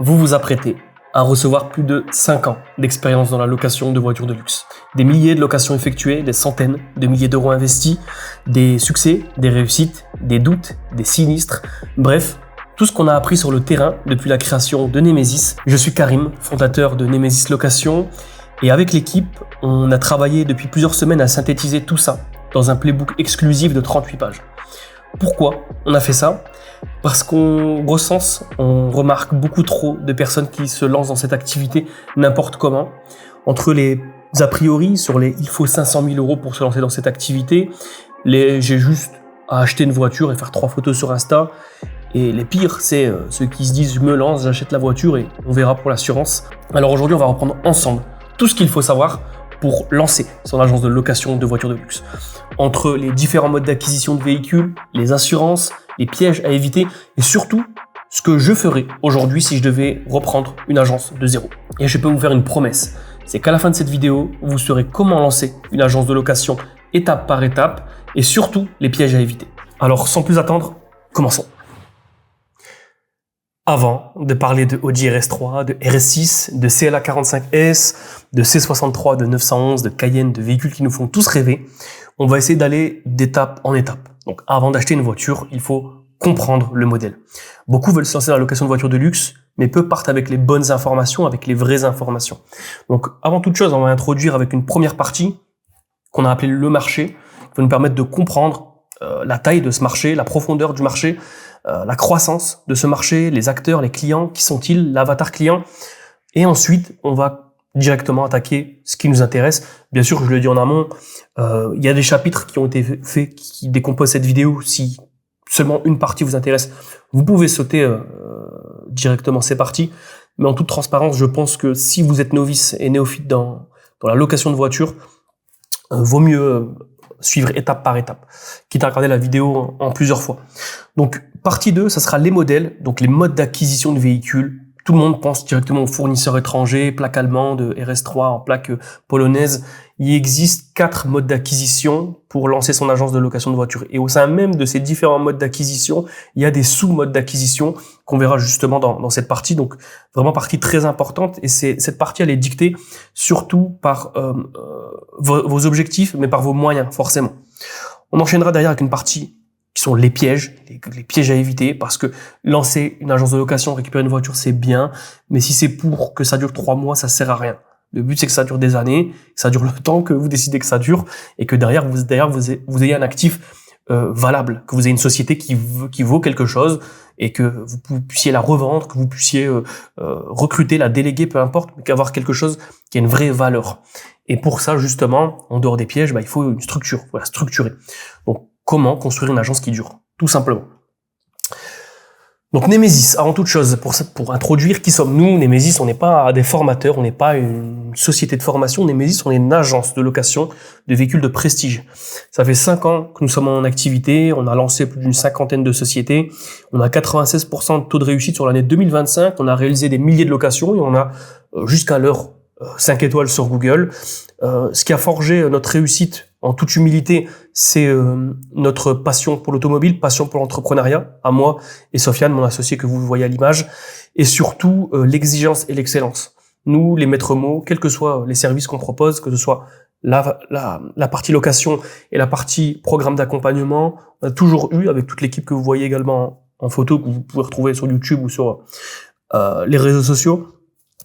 Vous vous apprêtez à recevoir plus de 5 ans d'expérience dans la location de voitures de luxe. Des milliers de locations effectuées, des centaines de milliers d'euros investis, des succès, des réussites, des doutes, des sinistres, bref, tout ce qu'on a appris sur le terrain depuis la création de Nemesis. Je suis Karim, fondateur de Nemesis Location, et avec l'équipe, on a travaillé depuis plusieurs semaines à synthétiser tout ça dans un playbook exclusif de 38 pages. Pourquoi on a fait ça ? Parce qu'on recense, on remarque beaucoup trop de personnes qui se lancent dans cette activité n'importe comment. Entre les a priori sur les il faut 500 000 euros pour se lancer dans cette activité, j'ai juste à acheter une voiture et faire 3 photos sur Insta. Et les pires, c'est ceux qui se disent je me lance, j'achète la voiture et on verra pour l'assurance. Alors aujourd'hui, on va reprendre ensemble tout ce qu'il faut savoir pour lancer son agence de location de voitures de luxe. Entre les différents modes d'acquisition de véhicules, les assurances, les pièges à éviter et surtout ce que je ferais aujourd'hui si je devais reprendre une agence de zéro. Et je peux vous faire une promesse, c'est qu'à la fin de cette vidéo, vous saurez comment lancer une agence de location étape par étape et surtout les pièges à éviter. Alors sans plus attendre, commençons. Avant de parler de Audi RS3, de RS6, de CLA 45S, de C63, de 911, de Cayenne, de véhicules qui nous font tous rêver, on va essayer d'aller d'étape en étape. Donc avant d'acheter une voiture, il faut comprendre le modèle. Beaucoup veulent se lancer dans la location de voitures de luxe, mais peu partent avec les bonnes informations, avec les vraies informations. Donc avant toute chose, on va introduire avec une première partie qu'on a appelée le marché, qui va nous permettre de comprendre la taille de ce marché, la profondeur du marché, la croissance de ce marché, les acteurs, les clients, qui sont-ils, l'avatar client. Et ensuite, on va directement attaquer ce qui nous intéresse. Bien sûr, je le dis en amont, il y a des chapitres qui ont été faits qui décomposent cette vidéo. Si seulement une partie vous intéresse, vous pouvez sauter directement ces parties. Mais en toute transparence, je pense que si vous êtes novice et néophyte dans la location de voiture, vaut mieux suivre étape par étape, quitte à regarder la vidéo en plusieurs fois. Donc, partie 2, ça sera les modèles, donc les modes d'acquisition de véhicules. Tout le monde pense directement aux fournisseurs étrangers, plaque allemande, RS3 en plaque polonaise. Il existe 4 modes d'acquisition pour lancer son agence de location de voitures. Et au sein même de ces différents modes d'acquisition, il y a des sous-modes d'acquisition qu'on verra justement dans cette partie. Donc, vraiment partie très importante. Et cette partie, elle est dictée surtout par vos objectifs, mais par vos moyens, forcément. On enchaînera derrière avec une partie qui sont les pièges à éviter, parce que lancer une agence de location, récupérer une voiture, c'est bien, mais si c'est pour que ça dure 3 mois, ça sert à rien. Le but, c'est que ça dure des années, que ça dure le temps que vous décidez que ça dure, et que derrière vous ayez un actif valable, que vous ayez une société qui vaut quelque chose, et que vous puissiez la revendre, que vous puissiez recruter, la déléguer, peu importe, mais qu'avoir quelque chose qui a une vraie valeur. Et pour ça, justement, en dehors des pièges, il faut une structure, voilà, structurer. Donc, comment construire une agence qui dure, tout simplement. Donc Nemesis, avant toute chose, pour introduire qui sommes-nous, Nemesis, on n'est pas des formateurs, on n'est pas une société de formation, Nemesis, on est une agence de location de véhicules de prestige. Ça fait 5 ans que nous sommes en activité, on a lancé plus d'une 50aine de sociétés, on a 96% de taux de réussite sur l'année 2025, on a réalisé des milliers de locations et on a jusqu'à l'heure 5 étoiles sur Google. Ce qui a forgé notre réussite, en toute humilité, c'est notre passion pour l'automobile, passion pour l'entrepreneuriat, à moi et Sofiane, mon associé que vous voyez à l'image, et surtout l'exigence et l'excellence. Nous, les maîtres mots, quels que soient les services qu'on propose, que ce soit la partie location et la partie programme d'accompagnement, on a toujours eu, avec toute l'équipe que vous voyez également en photo, que vous pouvez retrouver sur YouTube ou sur les réseaux sociaux,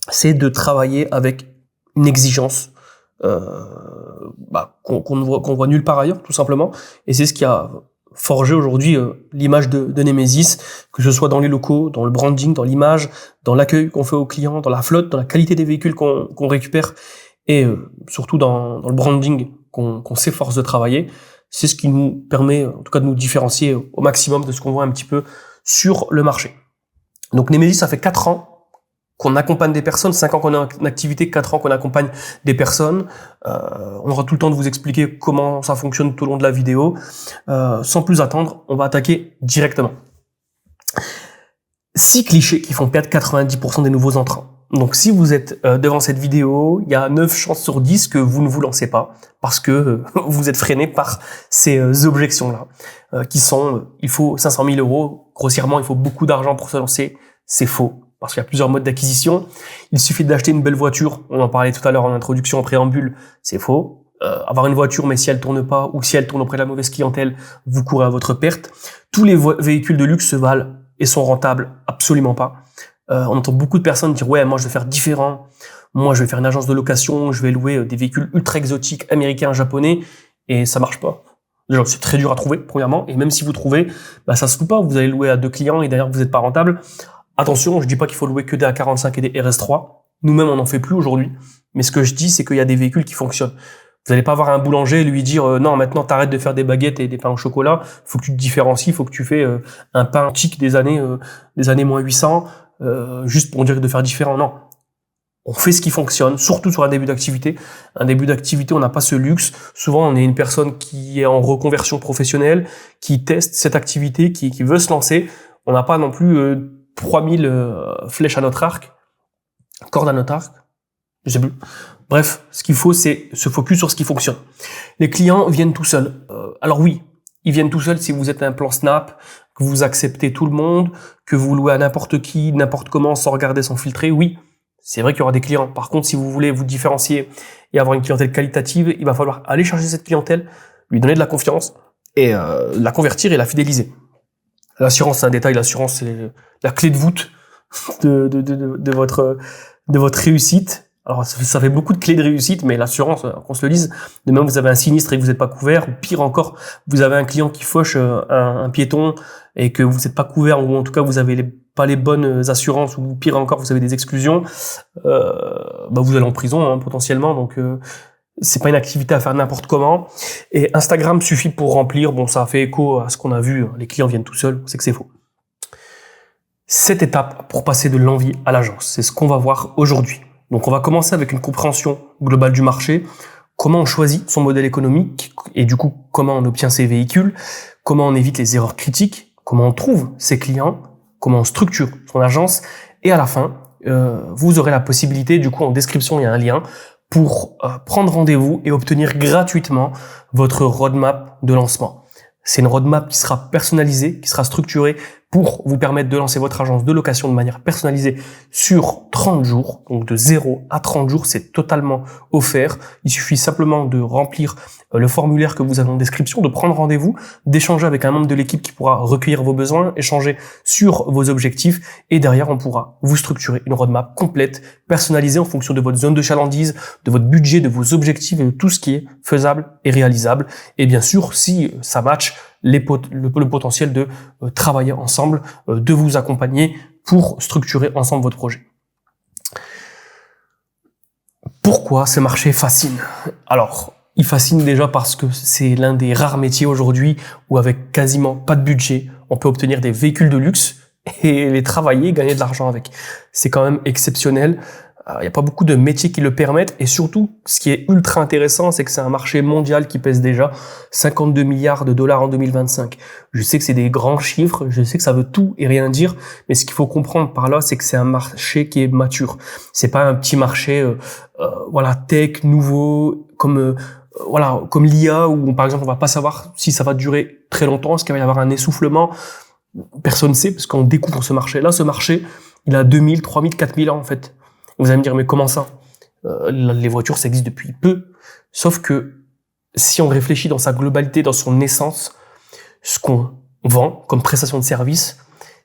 c'est de travailler avec une exigence qu'on voit nulle part ailleurs, tout simplement. Et c'est ce qui a forgé aujourd'hui l'image de Nemesis, que ce soit dans les locaux, dans le branding, dans l'image, dans l'accueil qu'on fait aux clients, dans la flotte, dans la qualité des véhicules qu'on récupère, et surtout dans le branding qu'on s'efforce de travailler. C'est ce qui nous permet, en tout cas, de nous différencier au maximum de ce qu'on voit un petit peu sur le marché. Donc Nemesis, ça fait 4 ans qu'on accompagne des personnes, 5 ans qu'on est en activité, 4 ans qu'on accompagne des personnes. On aura tout le temps de vous expliquer comment ça fonctionne tout au long de la vidéo. Sans plus attendre, on va attaquer directement. 6 clichés qui font perdre 90% des nouveaux entrants. Donc si vous êtes devant cette vidéo, il y a 9 chances sur 10 que vous ne vous lancez pas parce que vous êtes freiné par ces objections-là qui sont il faut 500 000 euros, grossièrement il faut beaucoup d'argent pour se lancer. C'est faux. parce qu'il y a plusieurs modes d'acquisition. Il suffit d'acheter une belle voiture, on en parlait tout à l'heure en introduction, en préambule, c'est faux. Avoir une voiture, mais si elle tourne pas ou si elle tourne auprès de la mauvaise clientèle, vous courez à votre perte. Tous les véhicules de luxe se valent et sont rentables, absolument pas. On entend beaucoup de personnes dire ouais, moi je vais faire différent, moi je vais faire une agence de location, je vais louer des véhicules ultra exotiques, américains, japonais, et ça marche pas. Déjà, c'est très dur à trouver, premièrement, et même si vous trouvez, ça se loue pas, vous allez louer à 2 clients et derrière vous n'êtes pas rentable. Attention, je dis pas qu'il faut louer que des A45 et des RS3, nous-mêmes on n'en fait plus aujourd'hui, mais ce que je dis c'est qu'il y a des véhicules qui fonctionnent. Vous n'allez pas voir un boulanger et lui dire non, maintenant t'arrêtes de faire des baguettes et des pains au chocolat, faut que tu te différencies, faut que tu fais un pain antique des années moins 800 juste pour dire de faire différent. Non, on fait ce qui fonctionne, surtout sur un début d'activité. Un début d'activité, on n'a pas ce luxe. Souvent, on est une personne qui est en reconversion professionnelle, qui teste cette activité, qui veut se lancer. On n'a pas non plus 3000 flèches à notre arc, cordes à notre arc, je sais plus. Bref, ce qu'il faut, c'est se focus sur ce qui fonctionne. Les clients viennent tout seuls. Alors oui, ils viennent tout seuls si vous êtes un plan Snap, que vous acceptez tout le monde, que vous louez à n'importe qui, n'importe comment, sans regarder, sans filtrer. Oui, c'est vrai qu'il y aura des clients. Par contre, si vous voulez vous différencier et avoir une clientèle qualitative, il va falloir aller chercher cette clientèle, lui donner de la confiance et la convertir et la fidéliser. L'assurance, c'est un détail. L'assurance, c'est la clé de voûte de votre réussite. Alors, ça fait beaucoup de clés de réussite, mais l'assurance, qu'on se le dise, de même vous avez un sinistre et que vous n'êtes pas couvert, ou pire encore, vous avez un client qui fauche un piéton et que vous n'êtes pas couvert, ou en tout cas vous avez pas les bonnes assurances, ou pire encore, vous avez des exclusions, vous allez en prison potentiellement. Donc, c'est pas une activité à faire n'importe comment. Et Instagram suffit pour remplir. Bon, ça a fait écho à ce qu'on a vu. Les clients viennent tout seuls. C'est que c'est faux. Cette étape pour passer de l'envie à l'agence, c'est ce qu'on va voir aujourd'hui. Donc, on va commencer avec une compréhension globale du marché, comment on choisit son modèle économique et du coup, comment on obtient ses véhicules, comment on évite les erreurs critiques, comment on trouve ses clients, comment on structure son agence. Et à la fin, vous aurez la possibilité, du coup, en description, il y a un lien pour prendre rendez-vous et obtenir gratuitement votre roadmap de lancement. C'est une roadmap qui sera personnalisée, qui sera structurée pour vous permettre de lancer votre agence de location de manière personnalisée sur 30 jours. Donc de 0 à 30 jours, c'est totalement offert. Il suffit simplement de remplir le formulaire que vous avez en description, de prendre rendez-vous, d'échanger avec un membre de l'équipe qui pourra recueillir vos besoins, échanger sur vos objectifs et derrière, on pourra vous structurer une roadmap complète, personnalisée en fonction de votre zone de chalandise, de votre budget, de vos objectifs et de tout ce qui est faisable et réalisable. Et bien sûr, si ça match, le potentiel de travailler ensemble, de vous accompagner pour structurer ensemble votre projet. Pourquoi ce marché fascine? Alors, il fascine déjà parce que c'est l'un des rares métiers aujourd'hui où avec quasiment pas de budget, on peut obtenir des véhicules de luxe et les travailler et gagner de l'argent avec. C'est quand même exceptionnel. Il n'y a pas beaucoup de métiers qui le permettent et surtout, ce qui est ultra intéressant, c'est que c'est un marché mondial qui pèse déjà 52 milliards de dollars en 2025. Je sais que c'est des grands chiffres, je sais que ça veut tout et rien dire, mais ce qu'il faut comprendre par là, c'est que c'est un marché qui est mature. C'est pas un petit marché, tech, nouveau, comme l'IA où par exemple on va pas savoir si ça va durer très longtemps, est-ce qu'il va y avoir un essoufflement. Personne ne sait parce qu'on découvre ce marché-là. Ce marché, il a 2000, 3000, 4000 ans en fait. Vous allez me dire, mais comment ça? Les voitures, ça existe depuis peu. Sauf que si on réfléchit dans sa globalité, dans son essence, ce qu'on vend comme prestation de service,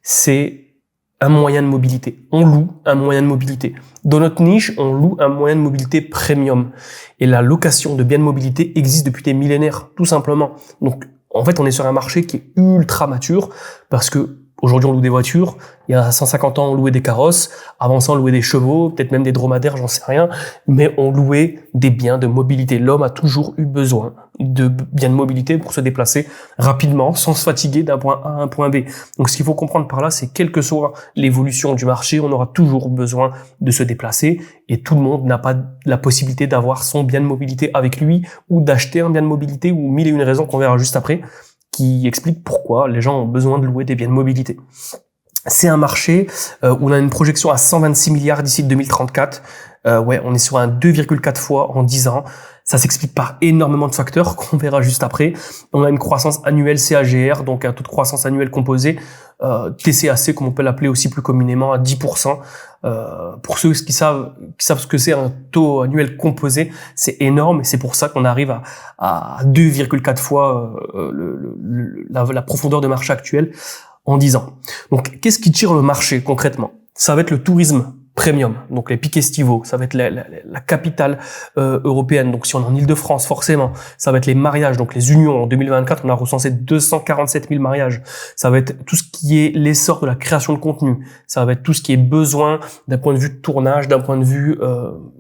c'est un moyen de mobilité. On loue un moyen de mobilité. Dans notre niche, on loue un moyen de mobilité premium. Et la location de biens de mobilité existe depuis des millénaires, tout simplement. Donc, en fait, on est sur un marché qui est ultra mature parce que aujourd'hui, on loue des voitures. Il y a 150 ans, on louait des carrosses. Avant ça, on louait des chevaux, peut-être même des dromadaires, j'en sais rien. Mais on louait des biens de mobilité. L'homme a toujours eu besoin de biens de mobilité pour se déplacer rapidement, sans se fatiguer d'un point A à un point B. Donc, ce qu'il faut comprendre par là, c'est quelle que soit l'évolution du marché, on aura toujours besoin de se déplacer. Et tout le monde n'a pas la possibilité d'avoir son bien de mobilité avec lui ou d'acheter un bien de mobilité ou mille et une raisons qu'on verra juste après, qui explique pourquoi les gens ont besoin de louer des biens de mobilité. C'est un marché où on a une projection à 126 milliards d'ici 2034. On est sur un 2,4 fois en 10 ans. Ça s'explique par énormément de facteurs qu'on verra juste après. On a une croissance annuelle CAGR, donc un taux de croissance annuelle composé TCAC, comme on peut l'appeler aussi plus communément, à 10%. Pour ceux qui savent ce que c'est un taux annuel composé, c'est énorme et c'est pour ça qu'on arrive à 2,4 fois la profondeur de marché actuelle en 10 ans. Donc, qu'est-ce qui tire le marché concrètement? Ça va être le tourisme premium, donc les pics estivaux, ça va être la capitale européenne, donc si on est en Île-de-France, forcément, ça va être les mariages, donc les unions. En 2024, on a recensé 247 000 mariages. Ça va être tout ce qui est l'essor de la création de contenu, ça va être tout ce qui est besoin d'un point de vue de tournage, d'un point de vue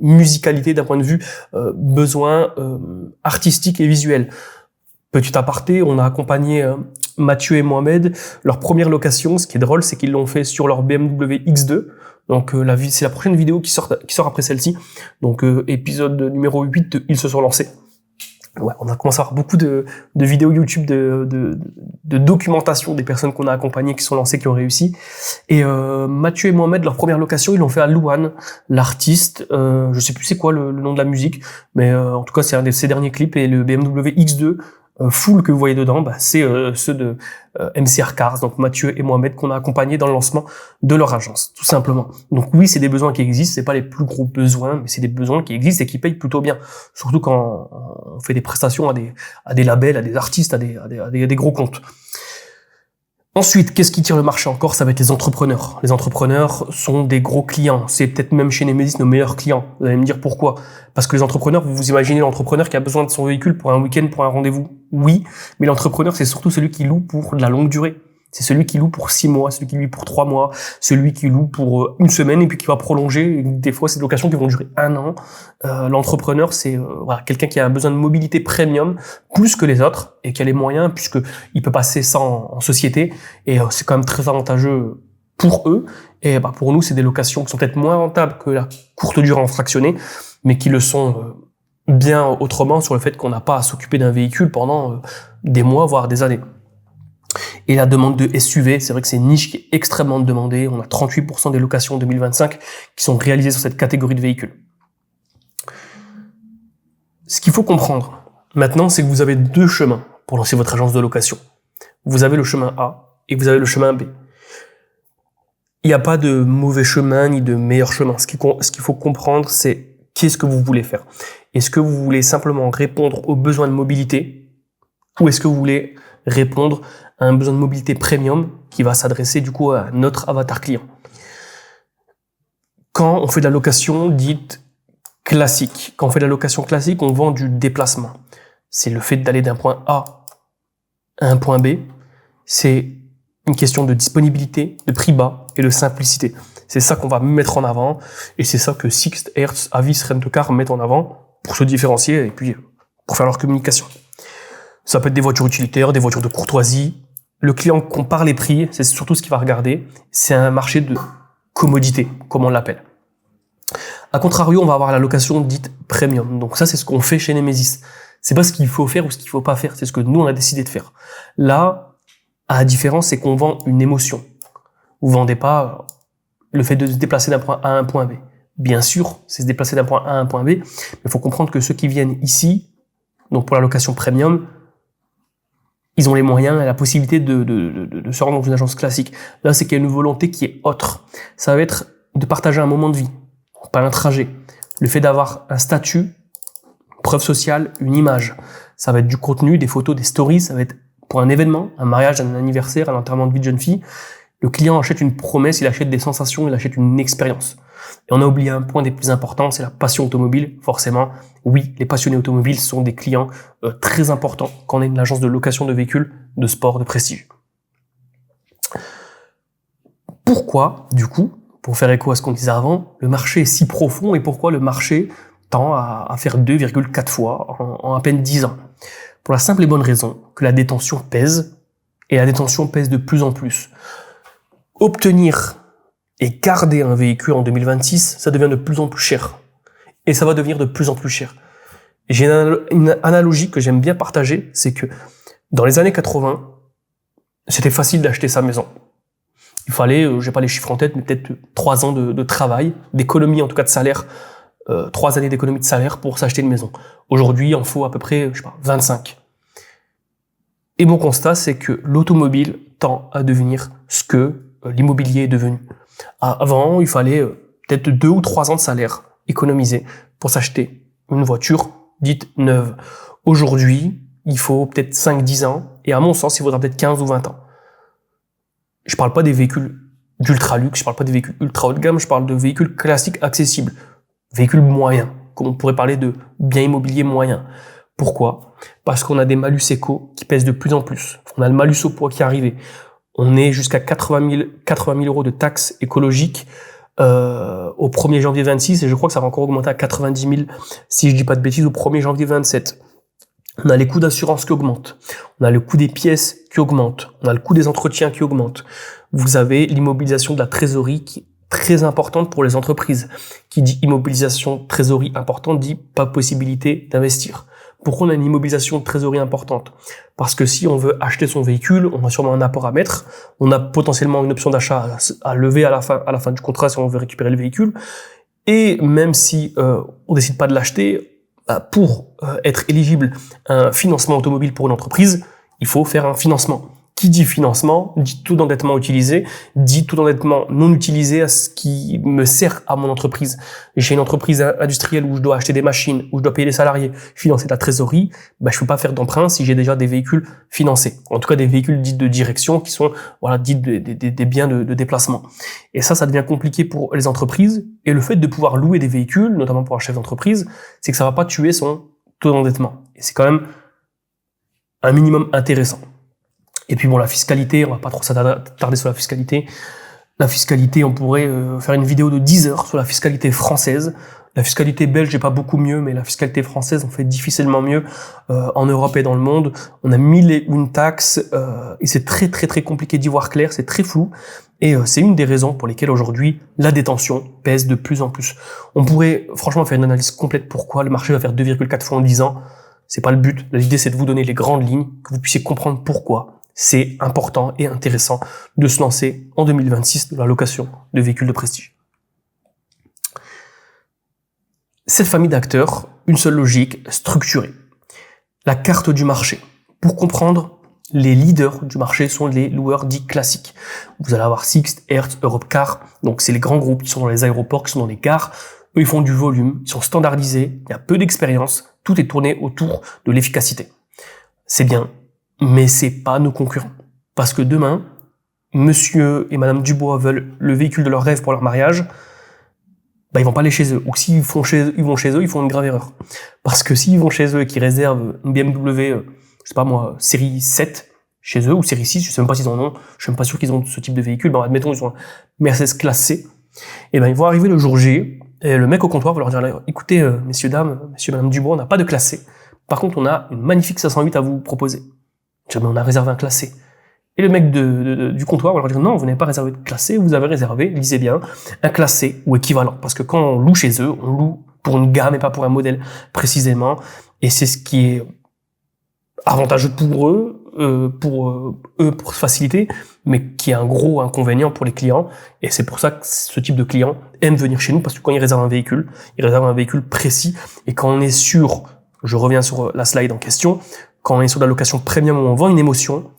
musicalité, d'un point de vue besoin artistique et visuel. Petit aparté, on a accompagné Mathieu et Mohamed. Leur première location, ce qui est drôle, c'est qu'ils l'ont fait sur leur BMW X2. Donc c'est la prochaine vidéo qui sort après celle-ci. Donc épisode numéro 8, ils se sont lancés. Ouais, on a commencé à avoir beaucoup de vidéos YouTube de documentation des personnes qu'on a accompagnées qui sont lancées, qui ont réussi. Et Mathieu et Mohamed, leur première location, ils l'ont fait à Louane. L'artiste, je sais plus c'est quoi le nom de la musique, mais en tout cas c'est un de ses derniers clips. Et le BMW X2 full que vous voyez dedans, c'est ceux de MCR Cars, donc Mathieu et Mohamed, qu'on a accompagnés dans le lancement de leur agence, tout simplement. Donc oui, c'est des besoins qui existent, c'est pas les plus gros besoins, mais c'est des besoins qui existent et qui payent plutôt bien. Surtout quand on fait des prestations à des labels, à des artistes, à des gros comptes. Ensuite, qu'est-ce qui tire le marché encore? Ça va être les entrepreneurs. Les entrepreneurs sont des gros clients. C'est peut-être même chez Nemesis nos meilleurs clients. Vous allez me dire pourquoi? Parce que les entrepreneurs, vous imaginez l'entrepreneur qui a besoin de son véhicule pour un week-end, pour un rendez-vous? Oui, mais l'entrepreneur, c'est surtout celui qui loue pour de la longue durée. C'est celui qui loue pour 6 mois, celui qui loue pour 3 mois, celui qui loue pour une semaine et puis qui va prolonger. Des fois, c'est des locations qui vont durer 1 an. L'entrepreneur, c'est quelqu'un qui a besoin de mobilité premium plus que les autres et qui a les moyens puisque il peut passer ça en société et c'est quand même très avantageux pour eux. Et pour nous, c'est des locations qui sont peut-être moins rentables que la courte durée en fractionné, mais qui le sont bien autrement sur le fait qu'on n'a pas à s'occuper d'un véhicule pendant des mois, voire des années. Et la demande de SUV, c'est vrai que c'est une niche qui est extrêmement demandée. On a 38% des locations en 2025 qui sont réalisées sur cette catégorie de véhicules. Ce qu'il faut comprendre maintenant, c'est que vous avez 2 chemins pour lancer votre agence de location. Vous avez le chemin A et vous avez le chemin B. Il n'y a pas de mauvais chemin ni de meilleur chemin. Ce qu'il faut comprendre, c'est qu'est-ce que vous voulez faire. Est-ce que vous voulez simplement répondre aux besoins de mobilité ou est-ce que vous voulez répondre à un besoin de mobilité premium qui va s'adresser du coup à notre avatar client. Quand on fait de la location dite classique, on vend du déplacement. C'est le fait d'aller d'un point A à un point B. C'est une question de disponibilité, de prix bas et de simplicité. C'est ça qu'on va mettre en avant et c'est ça que Sixt, Hertz, Avis, Rent-A-Car mettent en avant pour se différencier et puis pour faire leur communication. Ça peut être des voitures utilitaires, des voitures de courtoisie. Le client compare les prix, c'est surtout ce qu'il va regarder. C'est un marché de commodité, comme on l'appelle. A contrario, on va avoir la location dite premium. Donc ça, c'est ce qu'on fait chez Nemesis. C'est pas ce qu'il faut faire ou ce qu'il faut pas faire, c'est ce que nous, on a décidé de faire. Là, à la différence, c'est qu'on vend une émotion. Vous vendez pas le fait de se déplacer d'un point A à un point B. Bien sûr, c'est se déplacer d'un point A à un point B, mais il faut comprendre que ceux qui viennent ici, donc pour la location premium, ils ont les moyens et la possibilité de se rendre dans une agence classique. Là, c'est qu'il y a une volonté qui est autre. Ça va être de partager un moment de vie, pas un trajet. Le fait d'avoir un statut, preuve sociale, une image. Ça va être du contenu, des photos, des stories. Ça va être pour un événement, un mariage, un anniversaire, un enterrement de vie de jeune fille. Le client achète une promesse, il achète des sensations, il achète une expérience. Et on a oublié un point des plus importants, c'est la passion automobile. Forcément, oui, les passionnés automobiles sont des clients très importants quand on est une agence de location de véhicules de sport, de prestige. Pourquoi, du coup, pour faire écho à ce qu'on disait avant, le marché est si profond et pourquoi le marché tend à faire 2,4 fois en à peine 10 ans? Pour la simple et bonne raison que la détention pèse, et la détention pèse de plus en plus. Obtenir et garder un véhicule en 2026, ça devient de plus en plus cher. Et ça va devenir de plus en plus cher. Et j'ai une analogie que j'aime bien partager, c'est que dans les années 80, c'était facile d'acheter sa maison. Il fallait, j'ai pas les chiffres en tête, mais peut-être 3 ans de travail, d'économie en tout cas de salaire, 3 années d'économie de salaire pour s'acheter une maison. Aujourd'hui, il en faut à peu près, 25. Et mon constat, c'est que l'automobile tend à devenir ce que l'immobilier est devenu. Avant, il fallait peut-être 2 ou 3 ans de salaire économisé pour s'acheter une voiture dite neuve. Aujourd'hui, il faut peut-être 5-10 ans, et à mon sens, il faudra peut-être 15 ou 20 ans. Je parle pas des véhicules d'ultra luxe, je parle pas des véhicules ultra haut de gamme, je parle de véhicules classiques accessibles, véhicules moyens, comme on pourrait parler de biens immobiliers moyens. Pourquoi? Parce qu'on a des malus éco qui pèsent de plus en plus. On a le malus au poids qui est arrivé. On est jusqu'à 80 000 euros de taxes écologiques au 1er janvier 26, et je crois que ça va encore augmenter à 90 000, si je dis pas de bêtises, au 1er janvier 27. On a les coûts d'assurance qui augmentent. On a le coût des pièces qui augmente. On a le coût des entretiens qui augmente. Vous avez l'immobilisation de la trésorerie qui est très importante pour les entreprises. Qui dit immobilisation trésorerie importante dit pas possibilité d'investir. Pourquoi on a une immobilisation de trésorerie importante? Parce que si on veut acheter son véhicule, on a sûrement un apport à mettre. On a potentiellement une option d'achat à lever à la fin du contrat si on veut récupérer le véhicule. Et même si on décide pas de l'acheter, pour être éligible à un financement automobile pour une entreprise, il faut faire un financement. Qui dit financement, dit taux d'endettement utilisé, dit taux d'endettement non utilisé à ce qui me sert à mon entreprise. J'ai une entreprise industrielle où je dois acheter des machines, où je dois payer les salariés, financer de la trésorerie, je peux pas faire d'emprunt si j'ai déjà des véhicules financés. En tout cas, des véhicules dits de direction qui sont, dits des biens de déplacement. Et ça devient compliqué pour les entreprises. Et le fait de pouvoir louer des véhicules, notamment pour un chef d'entreprise, c'est que ça va pas tuer son taux d'endettement. Et c'est quand même un minimum intéressant. Et puis la fiscalité, on va pas trop s'attarder sur la fiscalité. La fiscalité, on pourrait faire une vidéo de 10 heures sur la fiscalité française. La fiscalité belge n'est pas beaucoup mieux, mais la fiscalité française, on fait difficilement mieux en Europe et dans le monde. On a 1001 taxes et c'est très très très compliqué d'y voir clair, c'est très flou. Et c'est une des raisons pour lesquelles aujourd'hui la détention pèse de plus en plus. On pourrait franchement faire une analyse complète pourquoi le marché va faire 2,4 fois en 10 ans. C'est pas le but. L'idée, c'est de vous donner les grandes lignes, que vous puissiez comprendre pourquoi c'est important et intéressant de se lancer en 2026 dans la location de véhicules de prestige. Cette famille d'acteurs, une seule logique, structurée. La carte du marché. Pour comprendre, les leaders du marché sont les loueurs dits classiques. Vous allez avoir Sixt, Hertz, Europcar, donc c'est les grands groupes qui sont dans les aéroports, qui sont dans les gares. Eux, ils font du volume, ils sont standardisés, il y a peu d'expérience, tout est tourné autour de l'efficacité. C'est bien, mais c'est pas nos concurrents. Parce que demain, monsieur et madame Dubois veulent le véhicule de leur rêve pour leur mariage, ils vont pas aller chez eux. Ou s'ils vont chez eux, ils font une grave erreur. Parce que s'ils vont chez eux et qu'ils réservent une BMW, série 7 chez eux, ou série 6, je sais même pas s'ils en ont, je suis même pas sûr qu'ils ont ce type de véhicule, admettons, ils ont un Mercedes classe C, et ils vont arriver le jour J, et le mec au comptoir va leur dire, écoutez, messieurs, dames, monsieur, madame Dubois, on n'a pas de classe C. Par contre, on a une magnifique 508 à vous proposer. Mais on a réservé un classé. Et le mec du comptoir va leur dire non, vous n'avez pas réservé de classé, vous avez réservé, lisez bien, un classé ou équivalent. Parce que quand on loue chez eux, on loue pour une gamme et pas pour un modèle précisément. Et c'est ce qui est avantageux pour eux, pour se faciliter, mais qui est un gros inconvénient pour les clients. Et c'est pour ça que ce type de client aime venir chez nous, parce que quand il réserve un véhicule précis. Et quand on est sur, je reviens sur la slide en question, quand on est sur la location premium où on vend une émotion,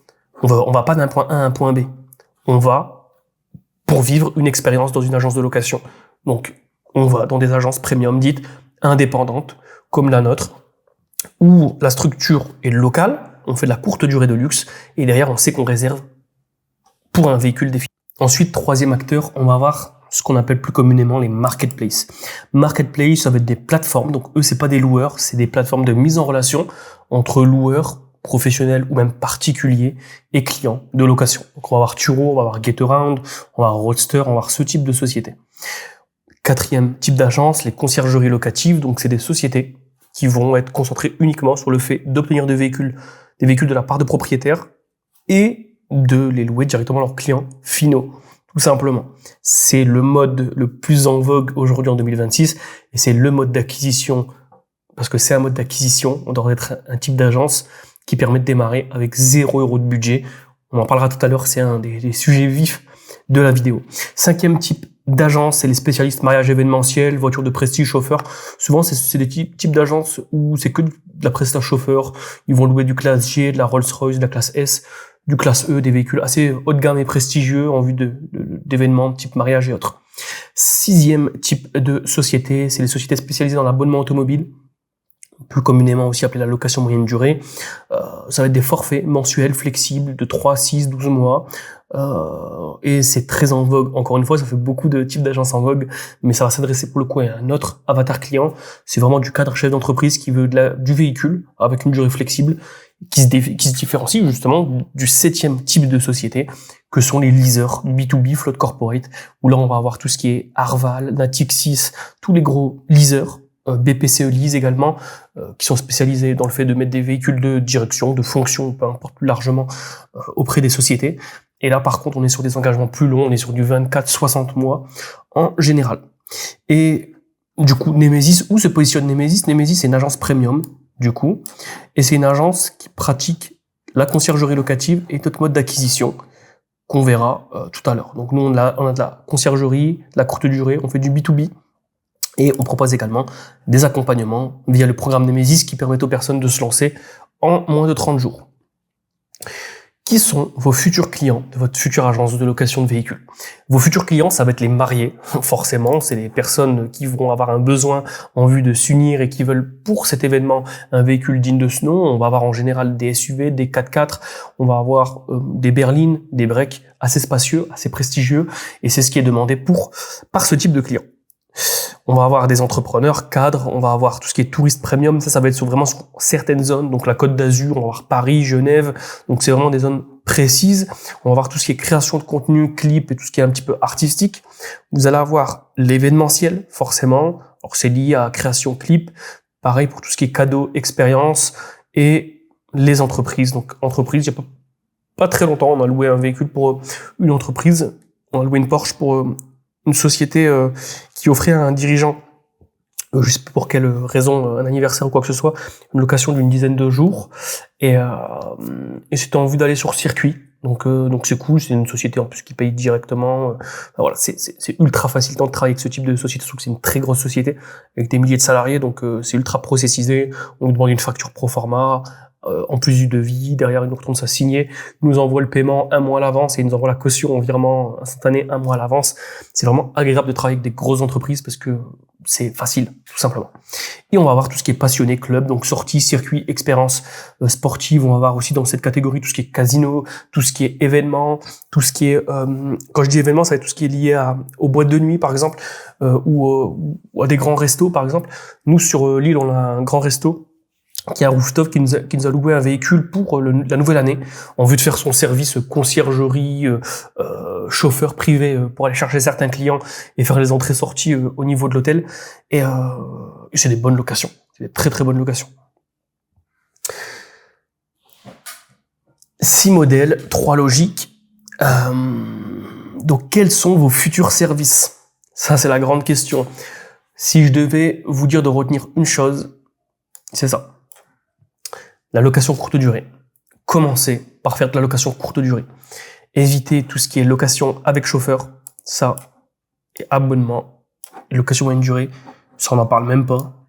on va pas d'un point A à un point B. On va pour vivre une expérience dans une agence de location. Donc, on va dans des agences premium dites indépendantes, comme la nôtre, où la structure est locale, on fait de la courte durée de luxe, et derrière, on sait qu'on réserve pour un véhicule défini. Ensuite, troisième acteur, on va avoir ce qu'on appelle plus communément les marketplaces. Marketplace, ça va être des plateformes, donc eux, c'est pas des loueurs, c'est des plateformes de mise en relation entre loueurs, professionnels ou même particuliers et clients de location. Donc on va avoir Turo, on va avoir Getaround, on va avoir Roadster, on va avoir ce type de société. Quatrième type d'agence, les conciergeries locatives, donc c'est des sociétés qui vont être concentrées uniquement sur le fait d'obtenir des véhicules de la part de propriétaires et de les louer directement à leurs clients finaux. Tout simplement. C'est le mode le plus en vogue aujourd'hui en 2026 et c'est le mode d'acquisition, parce que c'est un mode d'acquisition, on doit être un type d'agence qui permet de démarrer avec 0 € de budget. On en parlera tout à l'heure, c'est un des sujets vifs de la vidéo. Cinquième type d'agence, c'est les spécialistes mariage événementiel, voitures de prestige, chauffeur. Souvent, c'est des types d'agences où c'est que de la prestation chauffeur. Ils vont louer du classe G, de la Rolls-Royce, de la classe S. du classe E, des véhicules assez haut de gamme et prestigieux en vue d'événements type mariage et autres. 6e type de société, c'est les sociétés spécialisées dans l'abonnement automobile, plus communément aussi appelé la location moyenne durée. Ça va être des forfaits mensuels flexibles de 3, 6, 12 mois. Et c'est très en vogue. Encore une fois, ça fait beaucoup de types d'agences en vogue, mais ça va s'adresser pour le coup à un autre avatar client. C'est vraiment du cadre chef d'entreprise qui veut du véhicule avec une durée flexible, qui se différencie justement du 7e type de société, que sont les leasers, B2B, flotte corporate, où là on va avoir tout ce qui est Arval, Natixis, tous les gros leasers, BPCE Lease également, qui sont spécialisés dans le fait de mettre des véhicules de direction, de fonction, peu importe plus largement, auprès des sociétés. Et là, par contre, on est sur des engagements plus longs, on est sur du 24-60 mois en général. Et du coup, Nemesis, où se positionne Nemesis? Nemesis, c'est une agence premium, du coup, et c'est une agence qui pratique la conciergerie locative et d'autres modes d'acquisition qu'on verra tout à l'heure. Donc nous, on a de la conciergerie, de la courte durée, on fait du B2B, et on propose également des accompagnements via le programme Nemesis qui permet aux personnes de se lancer en moins de 30 jours. Qui sont vos futurs clients de votre future agence de location de véhicules? Vos futurs clients, ça va être les mariés, forcément. C'est les personnes qui vont avoir un besoin en vue de s'unir et qui veulent pour cet événement un véhicule digne de ce nom. On va avoir en général des SUV, des 4x4, on va avoir des berlines, des breaks assez spacieux, assez prestigieux, et c'est ce qui est demandé par ce type de client. On va avoir des entrepreneurs, cadres, on va avoir tout ce qui est touriste premium, ça va être vraiment sur certaines zones, donc la Côte d'Azur, on va avoir Paris, Genève, donc c'est vraiment des zones précises. On va avoir tout ce qui est création de contenu, clip et tout ce qui est un petit peu artistique. Vous allez avoir l'événementiel, forcément, alors c'est lié à création clip, pareil pour tout ce qui est cadeau, expérience, et les entreprises. Donc entreprise, il y a pas très longtemps, on a loué un véhicule pour une entreprise, on a loué une Porsche pour une société qui offrait à un dirigeant, je sais pas pour quelle raison, un anniversaire ou quoi que ce soit, une location d'une dizaine de jours, et c'était en vue d'aller sur circuit. Donc c'est cool, c'est une société en plus qui paye directement. Voilà, c'est ultra facilitant de travailler avec ce type de société, surtout que c'est une très grosse société avec des milliers de salariés, donc c'est ultra processisé. On nous demande une facture pro forma. En plus du devis, derrière il nous retourne ça signé, il nous envoie le paiement un mois à l'avance et il nous envoie la caution en virement instantané un mois à l'avance. C'est vraiment agréable de travailler avec des grosses entreprises parce que c'est facile, tout simplement. Et on va avoir tout ce qui est passionné club, donc sortie, circuit, expérience sportive. On va avoir aussi dans cette catégorie tout ce qui est casino, tout ce qui est événement, tout ce qui est, quand je dis événement, ça va être tout ce qui est lié aux boîtes de nuit par exemple, ou à des grands restos par exemple. Nous sur l'île, on a un grand resto qui a un rooftop qui nous a loué un véhicule pour la nouvelle année en vue de faire son service conciergerie, chauffeur privé pour aller chercher certains clients et faire les entrées-sorties au niveau de l'hôtel. Et c'est des bonnes locations, c'est des très très bonnes locations. 6 modèles, 3 logiques. Donc quels sont vos futurs services? Ça c'est la grande question. Si je devais vous dire de retenir une chose, c'est ça. La location courte durée. Commencez par faire de la location courte durée. Évitez tout ce qui est location avec chauffeur, ça, et abonnement, et location moyenne durée, ça on n'en parle même pas.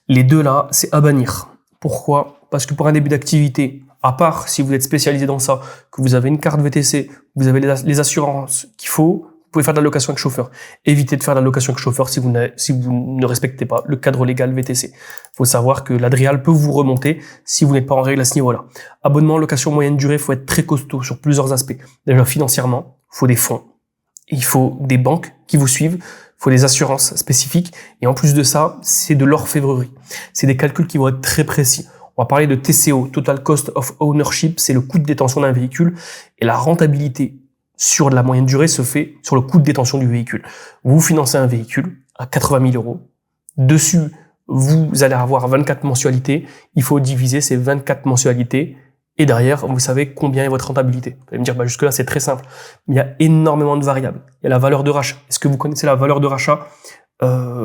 Les deux là, c'est à bannir. Pourquoi? Parce que pour un début d'activité, à part si vous êtes spécialisé dans ça, que vous avez une carte VTC, vous avez les assurances qu'il faut, vous pouvez faire de la location avec chauffeur. Évitez de faire de la location avec chauffeur si vous ne respectez pas le cadre légal VTC. Il faut savoir que l'Adrial peut vous remonter si vous n'êtes pas en règle à ce niveau-là. Abonnement, location moyenne durée, il faut être très costaud sur plusieurs aspects. Déjà financièrement, il faut des fonds. Il faut des banques qui vous suivent. Il faut des assurances spécifiques. Et en plus de ça, c'est de l'orfèvrerie. C'est des calculs qui vont être très précis. On va parler de TCO, Total Cost of Ownership, c'est le coût de détention d'un véhicule. Et la rentabilité sur de la moyenne durée se fait sur le coût de détention du véhicule. Vous financez un véhicule à 80 000 €. Dessus, vous allez avoir 24 mensualités. Il faut diviser ces 24 mensualités. Et derrière, vous savez combien est votre rentabilité. Vous allez me dire, jusque-là, c'est très simple. Mais il y a énormément de variables. Il y a la valeur de rachat. Est-ce que vous connaissez la valeur de rachat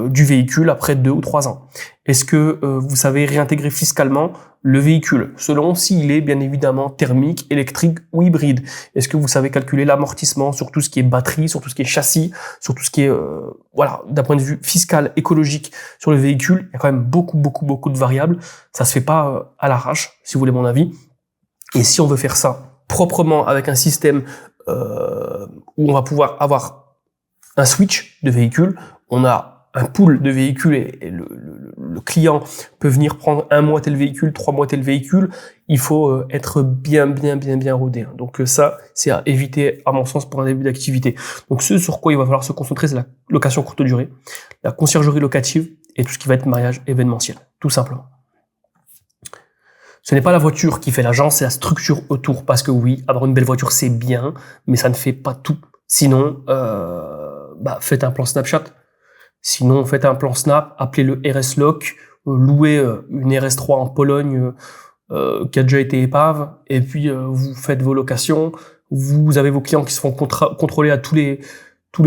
du véhicule après 2 ou 3 ans? Est-ce que vous savez réintégrer fiscalement le véhicule selon s'il est bien évidemment thermique, électrique ou hybride? Est-ce que vous savez calculer l'amortissement sur tout ce qui est batterie, sur tout ce qui est châssis, sur tout ce qui est d'un point de vue fiscal, écologique sur le véhicule? Il y a quand même beaucoup de variables. Ça se fait pas à l'arrache, si vous voulez mon avis. Et si on veut faire ça proprement avec un système où on va pouvoir avoir un switch de véhicule. On a un pool de véhicules et le client peut venir prendre 1 mois tel véhicule, 3 mois tel véhicule. Il faut être bien rodé. Donc ça, c'est à éviter à mon sens pour un début d'activité. Donc ce sur quoi il va falloir se concentrer, c'est la location courte durée, la conciergerie locative et tout ce qui va être mariage événementiel, tout simplement. Ce n'est pas la voiture qui fait l'agence, c'est la structure autour. Parce que oui, avoir une belle voiture, c'est bien, mais ça ne fait pas tout. Sinon, faites un plan Snapchat. Sinon, faites un plan Snap, appelez le RS Loc, louez une RS3 en Pologne qui a déjà été épave, et puis vous faites vos locations. Vous avez vos clients qui se font contrôler à tous les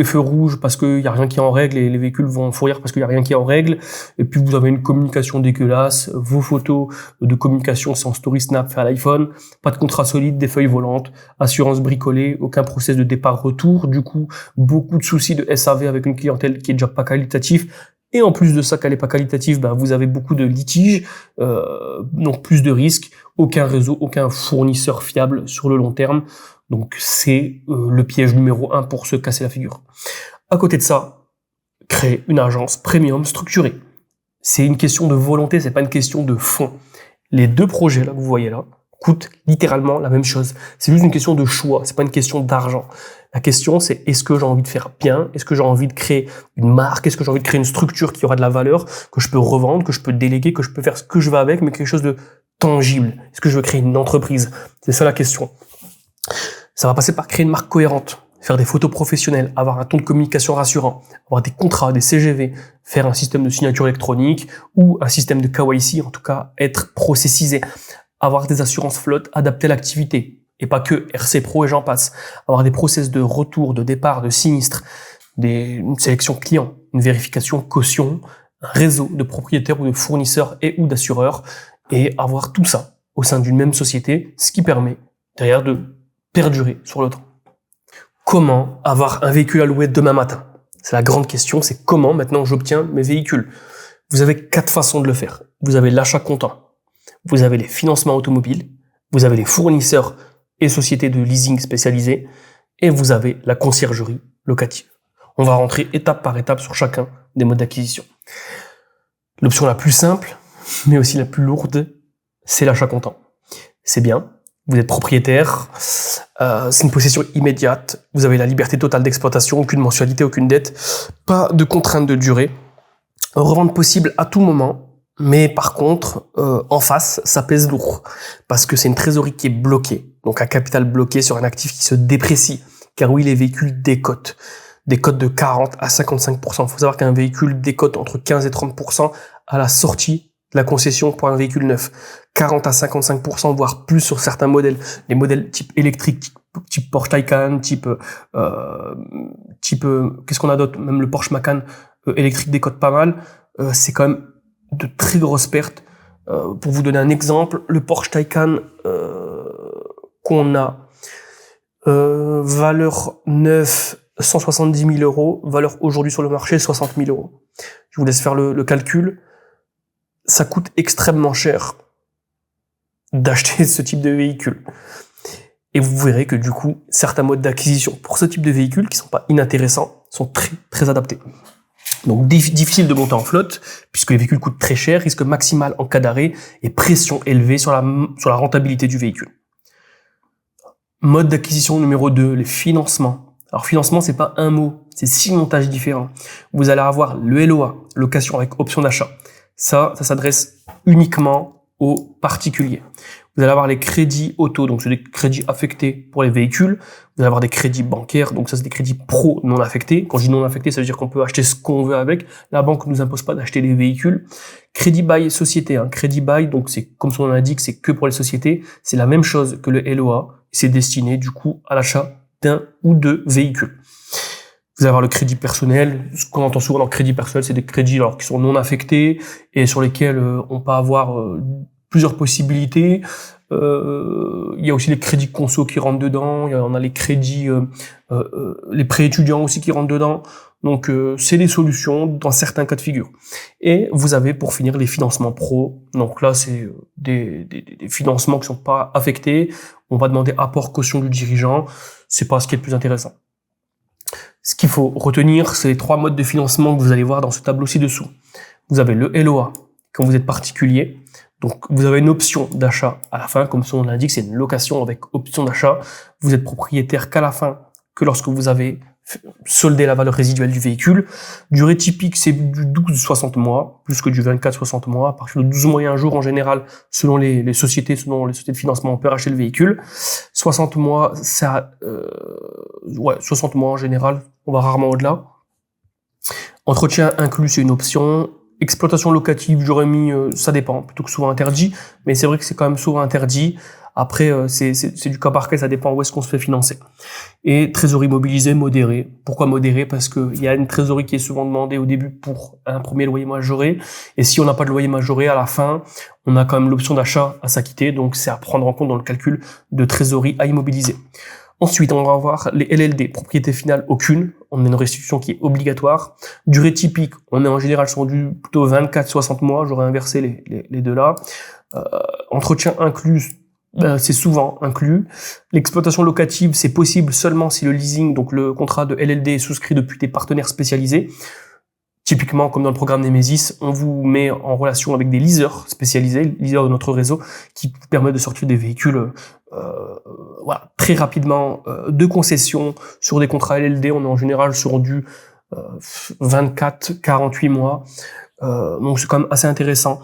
feux rouges parce qu'il y a rien qui est en règle et les véhicules vont fourrir parce qu'il y a rien qui est en règle. Et puis vous avez une communication dégueulasse, vos photos de communication c'est en story Snap fait à l'iPhone, pas de contrat solide, des feuilles volantes, assurance bricolée, aucun process de départ-retour. Du coup, beaucoup de soucis de SAV avec une clientèle qui est déjà pas qualitative. Et en plus de ça, qu'elle n'est pas qualitative, vous avez beaucoup de litiges, donc plus de risques, aucun réseau, aucun fournisseur fiable sur le long terme. Donc c'est le piège numéro 1 pour se casser la figure. À côté de ça, créer une agence premium structurée. C'est une question de volonté, c'est pas une question de fond. Les 2 projets là que vous voyez là coûtent littéralement la même chose. C'est juste une question de choix, c'est pas une question d'argent. La question c'est est-ce que j'ai envie de faire bien, est-ce que j'ai envie de créer une marque, est-ce que j'ai envie de créer une structure qui aura de la valeur, que je peux revendre, que je peux déléguer, que je peux faire ce que je veux avec, mais quelque chose de tangible. Est-ce que je veux créer une entreprise? C'est ça la question. Ça va passer par créer une marque cohérente, faire des photos professionnelles, avoir un ton de communication rassurant, avoir des contrats, des CGV, faire un système de signature électronique ou un système de KYC, en tout cas être processisé, avoir des assurances flotte adaptées à l'activité et pas que RC Pro et j'en passe, avoir des process de retour, de départ, de sinistre, une sélection client, une vérification caution, un réseau de propriétaires ou de fournisseurs et ou d'assureurs et avoir tout ça au sein d'une même société, ce qui permet derrière de perdurer sur le temps. Comment avoir un véhicule à louer demain matin? C'est la grande question, c'est comment maintenant j'obtiens mes véhicules. Vous avez 4 façons de le faire. Vous avez l'achat comptant, vous avez les financements automobiles, vous avez les fournisseurs et sociétés de leasing spécialisées, et vous avez la conciergerie locative. On va rentrer étape par étape sur chacun des modes d'acquisition. L'option la plus simple, mais aussi la plus lourde, c'est l'achat comptant. C'est bien. Vous êtes propriétaire, c'est une possession immédiate, vous avez la liberté totale d'exploitation, aucune mensualité, aucune dette, pas de contrainte de durée, revente possible à tout moment, mais par contre, en face, ça pèse lourd, parce que c'est une trésorerie qui est bloquée, donc un capital bloqué sur un actif qui se déprécie, car oui, les véhicules décotent de 40 à 55%. Il faut savoir qu'un véhicule décote entre 15 et 30% à la sortie de la concession pour un véhicule neuf. 40 à 55%, voire plus sur certains modèles. Les modèles type électrique, type Porsche Taycan, type qu'est-ce qu'on a d'autre? Même le Porsche Macan électrique décote pas mal. C'est quand même de très grosses pertes. Pour vous donner un exemple, le Porsche Taycan qu'on a valeur neuve 170 000 euros, valeur aujourd'hui sur le marché 60 000 euros. Je vous laisse faire le calcul. Ça coûte extrêmement cher d'acheter ce type de véhicule. Et vous verrez que du coup, certains modes d'acquisition pour ce type de véhicule qui sont pas inintéressants sont très très adaptés. Donc difficile de monter en flotte puisque les véhicules coûtent très cher, risque maximal en cas d'arrêt et pression élevée sur la rentabilité du véhicule. Mode d'acquisition numéro 2, les financements. Alors financement, c'est pas un mot, c'est 6 montages différents. Vous allez avoir le LOA, location avec option d'achat. Ça s'adresse uniquement aux particuliers. Vous allez avoir les crédits auto, donc c'est des crédits affectés pour les véhicules. Vous allez avoir des crédits bancaires, donc ça c'est des crédits pro non affectés. Quand je dis non affectés, ça veut dire qu'on peut acheter ce qu'on veut avec. La banque ne nous impose pas d'acheter des véhicules. Crédit bail société, crédit bail, donc c'est comme son nom l'indique, c'est que pour les sociétés. C'est la même chose que le LOA. C'est destiné du coup à l'achat d'un ou de véhicules. Vous allez avoir le crédit personnel. Ce qu'on entend souvent dans le crédit personnel, c'est des crédits qui sont non affectés et sur lesquels on peut avoir plusieurs possibilités. Il y a aussi les crédits conso qui rentrent dedans. On a les crédits, les prêts étudiants aussi qui rentrent dedans. Donc c'est des solutions dans certains cas de figure. Et vous avez pour finir les financements pro. Donc là c'est des financements qui sont pas affectés. On va demander apport caution du dirigeant. C'est pas ce qui est le plus intéressant. Ce qu'il faut retenir, c'est les 3 modes de financement que vous allez voir dans ce tableau ci-dessous. Vous avez le LOA quand vous êtes particulier. Donc vous avez une option d'achat à la fin, comme son nom l'indique, c'est une location avec option d'achat. Vous êtes propriétaire qu'à la fin, que lorsque vous avez soldé la valeur résiduelle du véhicule. Durée typique, c'est du 12-60 mois, plus que du 24-60 mois. À partir de 12 mois et un jour, en général, selon les sociétés de financement, on peut racheter le véhicule. 60 mois, 60 mois en général, on va rarement au-delà. Entretien inclus, c'est une option. Exploitation locative, j'aurais mis, ça dépend, plutôt que souvent interdit, mais c'est vrai que c'est quand même souvent interdit. Après, c'est du cas par cas, ça dépend où est-ce qu'on se fait financer. Et trésorerie mobilisée, modérée. Pourquoi modérée? Parce que il y a une trésorerie qui est souvent demandée au début pour un premier loyer majoré. Et si on n'a pas de loyer majoré, à la fin, on a quand même l'option d'achat à s'acquitter. Donc, c'est à prendre en compte dans le calcul de trésorerie à immobiliser. Ensuite, on va voir les LLD, propriété finale aucune. On a une restitution qui est obligatoire. Durée typique, on est en général sur du plutôt 24-60 mois. J'aurais inversé les deux là. Entretien inclus, c'est souvent inclus. L'exploitation locative, c'est possible seulement si le leasing, donc le contrat de LLD, est souscrit depuis des partenaires spécialisés. Typiquement, comme dans le programme Nemesis, on vous met en relation avec des leasers spécialisés, leasers de notre réseau, qui permettent de sortir des véhicules très rapidement de concession sur des contrats LLD. On est en général sur du 24-48 mois. Donc c'est quand même assez intéressant.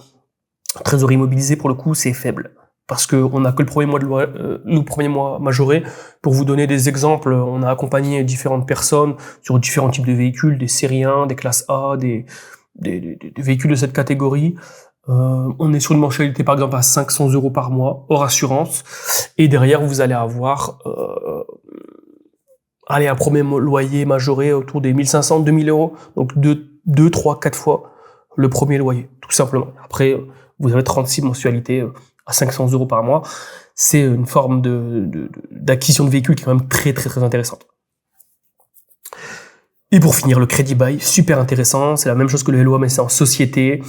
Trésorerie mobilisée, pour le coup, c'est faible. Parce que on n'a que le premier mois majoré. Pour vous donner des exemples, on a accompagné différentes personnes sur différents types de véhicules, des séries 1, des classes A, des véhicules de cette catégorie. On est sur une mensualité par exemple à 500 € par mois, hors assurance. Et derrière, vous allez avoir un premier loyer majoré autour des 1500, 2000 €. Donc 2, 3, 4 fois le premier loyer, tout simplement. Après, vous avez 36 mensualités à 500 € par mois. C'est une forme d'acquisition de véhicules qui est quand même très, très, très intéressante. Et pour finir, le crédit bail, super intéressant. C'est la même chose que le LOA, mais c'est en société.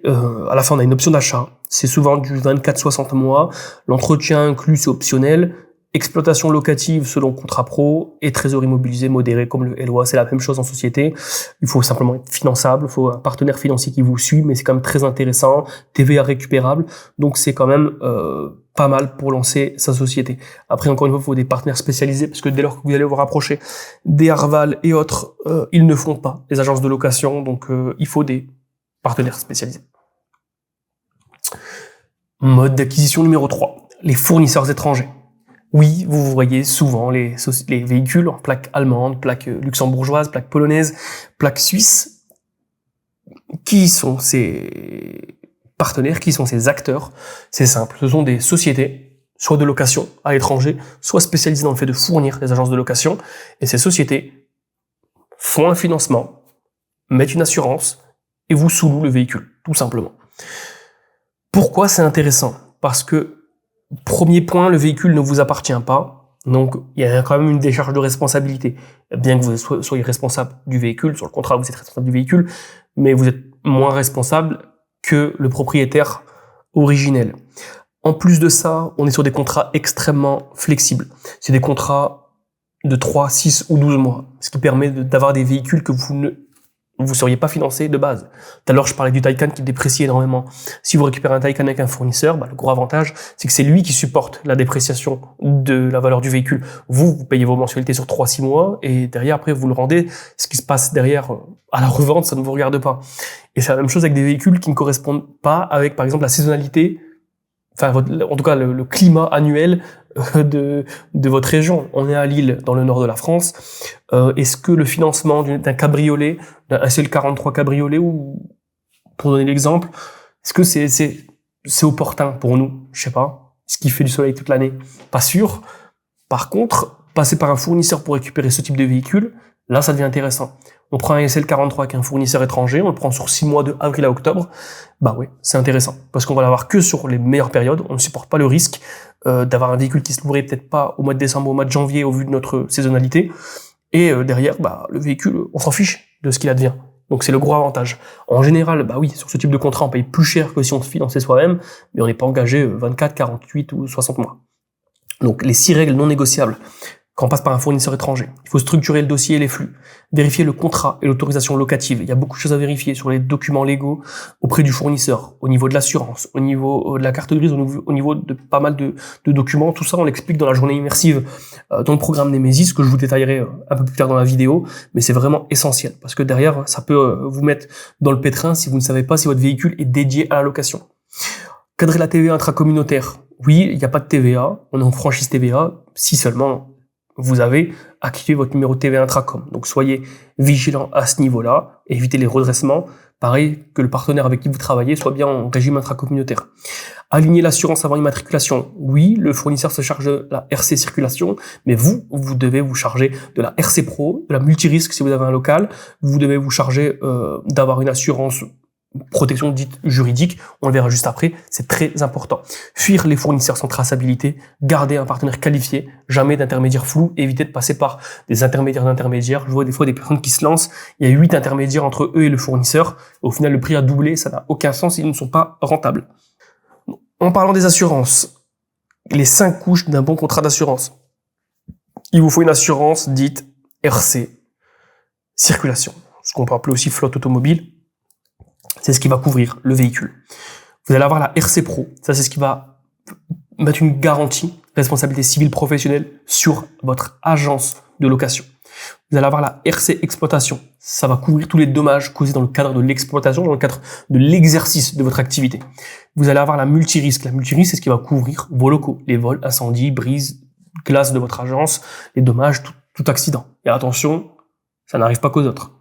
À la fin, on a une option d'achat. C'est souvent du 24-60 mois. L'entretien inclus, c'est optionnel. Exploitation locative selon contrat pro et trésorerie mobilisée modérée comme le LOA, c'est la même chose en société. Il faut simplement être finançable, il faut un partenaire financier qui vous suit, mais c'est quand même très intéressant, TVA récupérable, donc c'est quand même pas mal pour lancer sa société. Après, encore une fois, il faut des partenaires spécialisés, parce que dès lors que vous allez vous rapprocher des Arval et autres, ils ne font pas les agences de location, donc il faut des partenaires spécialisés. Mode d'acquisition numéro 3, les fournisseurs étrangers. Oui, vous voyez souvent les véhicules en plaques allemandes, plaques luxembourgeoises, plaques polonaises, plaques suisses. Qui sont ces partenaires, qui sont ces acteurs? C'est simple, ce sont des sociétés, soit de location à l'étranger, soit spécialisées dans le fait de fournir des agences de location. Et ces sociétés font un financement, mettent une assurance et vous sous-louent le véhicule, tout simplement. Pourquoi c'est intéressant? Parce que premier point, le véhicule ne vous appartient pas, donc il y a quand même une décharge de responsabilité. Bien que vous soyez responsable du véhicule, sur le contrat vous êtes responsable du véhicule, mais vous êtes moins responsable que le propriétaire originel. En plus de ça, on est sur des contrats extrêmement flexibles. C'est des contrats de 3, 6 ou 12 mois, ce qui permet d'avoir des véhicules que vous ne seriez pas financé de base. Tout à l'heure, je parlais du Taycan qui déprécie énormément. Si vous récupérez un Taycan avec un fournisseur, le gros avantage, c'est que c'est lui qui supporte la dépréciation de la valeur du véhicule. Vous payez vos mensualités sur 3-6 mois et derrière, après, vous le rendez. Ce qui se passe derrière à la revente, ça ne vous regarde pas. Et c'est la même chose avec des véhicules qui ne correspondent pas avec, par exemple, la saisonnalité, enfin, en tout cas, le climat annuel de votre région. On est à Lille, dans le nord de la France. Est-ce que le financement d'un cabriolet, d'un SL43 cabriolet, ou pour donner l'exemple, est-ce que c'est opportun pour nous? Je sais pas. Est-ce qu'il fait du soleil toute l'année? Pas sûr. Par contre, passer par un fournisseur pour récupérer ce type de véhicule, là, ça devient intéressant. On prend un SL43 avec un fournisseur étranger, on le prend sur 6 mois de avril à octobre. Bah oui, c'est intéressant. Parce qu'on va l'avoir que sur les meilleures périodes. On ne supporte pas le risque d'avoir un véhicule qui se louerait peut-être pas au mois de décembre, au mois de janvier, au vu de notre saisonnalité. Et derrière, bah, le véhicule, on s'en fiche de ce qu'il advient. Donc c'est le gros avantage. En général, bah oui, sur ce type de contrat, on paye plus cher que si on se finançait soi-même, mais on n'est pas engagé 24, 48 ou 60 mois. Donc les 6 règles non négociables quand on passe par un fournisseur étranger. Il faut structurer le dossier et les flux, vérifier le contrat et l'autorisation locative. Il y a beaucoup de choses à vérifier sur les documents légaux auprès du fournisseur, au niveau de l'assurance, au niveau de la carte grise, au niveau de pas mal de documents. Tout ça, on l'explique dans la journée immersive dans le programme Nemesis, que je vous détaillerai un peu plus tard dans la vidéo, mais c'est vraiment essentiel, parce que derrière, ça peut vous mettre dans le pétrin si vous ne savez pas si votre véhicule est dédié à la location. Cadrer la TVA intracommunautaire. Oui, il n'y a pas de TVA, on est en franchise TVA, si seulement vous avez activé votre numéro de TVA intracom. Donc soyez vigilant à ce niveau-là, évitez les redressements. Pareil que le partenaire avec qui vous travaillez soit bien en régime intracommunautaire. Aligner l'assurance avant immatriculation. Oui, le fournisseur se charge de la RC circulation, mais vous devez vous charger de la RC Pro, de la multirisque si vous avez un local. Vous devez vous charger d'avoir une assurance protection dite juridique, on le verra juste après, c'est très important. Fuir les fournisseurs sans traçabilité, garder un partenaire qualifié, jamais d'intermédiaires flous, éviter de passer par des intermédiaires d'intermédiaires. Je vois des fois des personnes qui se lancent, il y a 8 intermédiaires entre eux et le fournisseur, au final le prix a doublé, ça n'a aucun sens, ils ne sont pas rentables. En parlant des assurances, les 5 couches d'un bon contrat d'assurance. Il vous faut une assurance dite RC, circulation, ce qu'on peut appeler aussi flotte automobile. C'est ce qui va couvrir le véhicule. Vous allez avoir la RC Pro. Ça, c'est ce qui va mettre une garantie, responsabilité civile professionnelle sur votre agence de location. Vous allez avoir la RC Exploitation. Ça va couvrir tous les dommages causés dans le cadre de l'exploitation, dans le cadre de l'exercice de votre activité. Vous allez avoir la multirisque. La multirisque, c'est ce qui va couvrir vos locaux, les vols, incendies, brises, glaces de votre agence, les dommages, tout accident. Et attention, ça n'arrive pas qu'aux autres.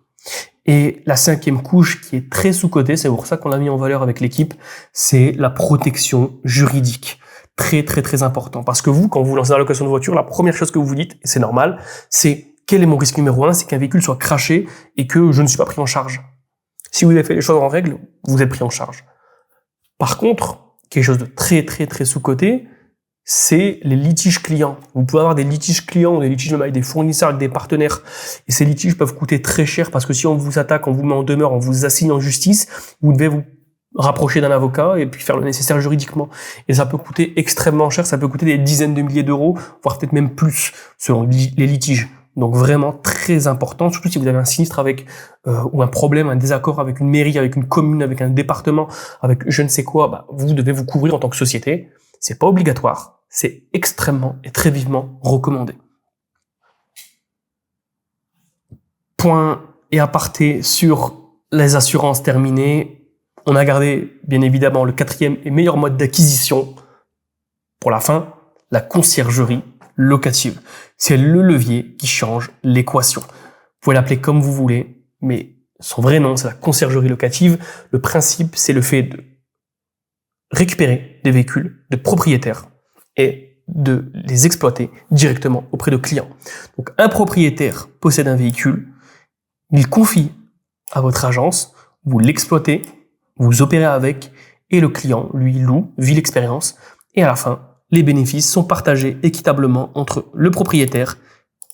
Et la 5e couche qui est très sous-cotée, c'est pour ça qu'on l'a mis en valeur avec l'équipe, c'est la protection juridique. Très très très important. Parce que vous, quand vous lancez la location de voiture, la première chose que vous vous dites, et c'est normal, c'est quel est mon risque numéro 1, c'est qu'un véhicule soit crashé et que je ne suis pas pris en charge. Si vous avez fait les choses en règle, vous êtes pris en charge. Par contre, quelque chose de très très très sous-coté, c'est les litiges clients. Vous pouvez avoir des litiges clients ou des litiges même avec des fournisseurs, avec des partenaires. Et ces litiges peuvent coûter très cher parce que si on vous attaque, on vous met en demeure, on vous assigne en justice, vous devez vous rapprocher d'un avocat et puis faire le nécessaire juridiquement. Et ça peut coûter extrêmement cher, ça peut coûter des dizaines de milliers d'euros, voire peut-être même plus selon les litiges. Donc vraiment très important, surtout si vous avez un sinistre avec ou un problème, un désaccord avec une mairie, avec une commune, avec un département, avec je ne sais quoi, bah, vous devez vous couvrir en tant que société. C'est pas obligatoire. C'est extrêmement et très vivement recommandé. Point et aparté sur les assurances terminées. On a gardé, bien évidemment, le 4e et meilleur mode d'acquisition pour la fin, la conciergerie locative. C'est le levier qui change l'équation. Vous pouvez l'appeler comme vous voulez, mais son vrai nom, c'est la conciergerie locative. Le principe, c'est le fait de récupérer des véhicules de propriétaires et de les exploiter directement auprès de clients. Donc un propriétaire possède un véhicule, il confie à votre agence, vous l'exploitez, vous opérez avec, et le client, lui, loue, vit l'expérience, et à la fin, les bénéfices sont partagés équitablement entre le propriétaire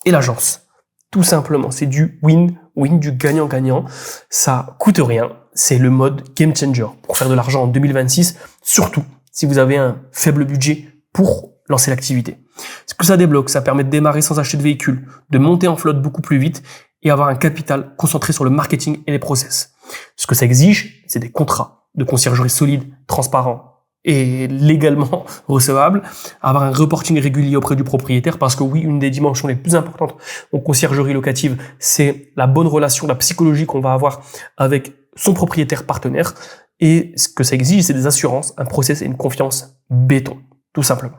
et l'agence. Tout simplement, c'est du win-win, du gagnant-gagnant. Ça coûte rien, c'est le mode game changer pour faire de l'argent en 2026, surtout si vous avez un faible budget pour lancer l'activité. Ce que ça débloque, ça permet de démarrer sans acheter de véhicule, de monter en flotte beaucoup plus vite et avoir un capital concentré sur le marketing et les process. Ce que ça exige, c'est des contrats de conciergerie solides, transparents et légalement recevables, avoir un reporting régulier auprès du propriétaire parce que oui, une des dimensions les plus importantes en conciergerie locative, c'est la bonne relation, la psychologie qu'on va avoir avec son propriétaire partenaire. Et ce que ça exige, c'est des assurances, un process et une confiance béton, tout simplement.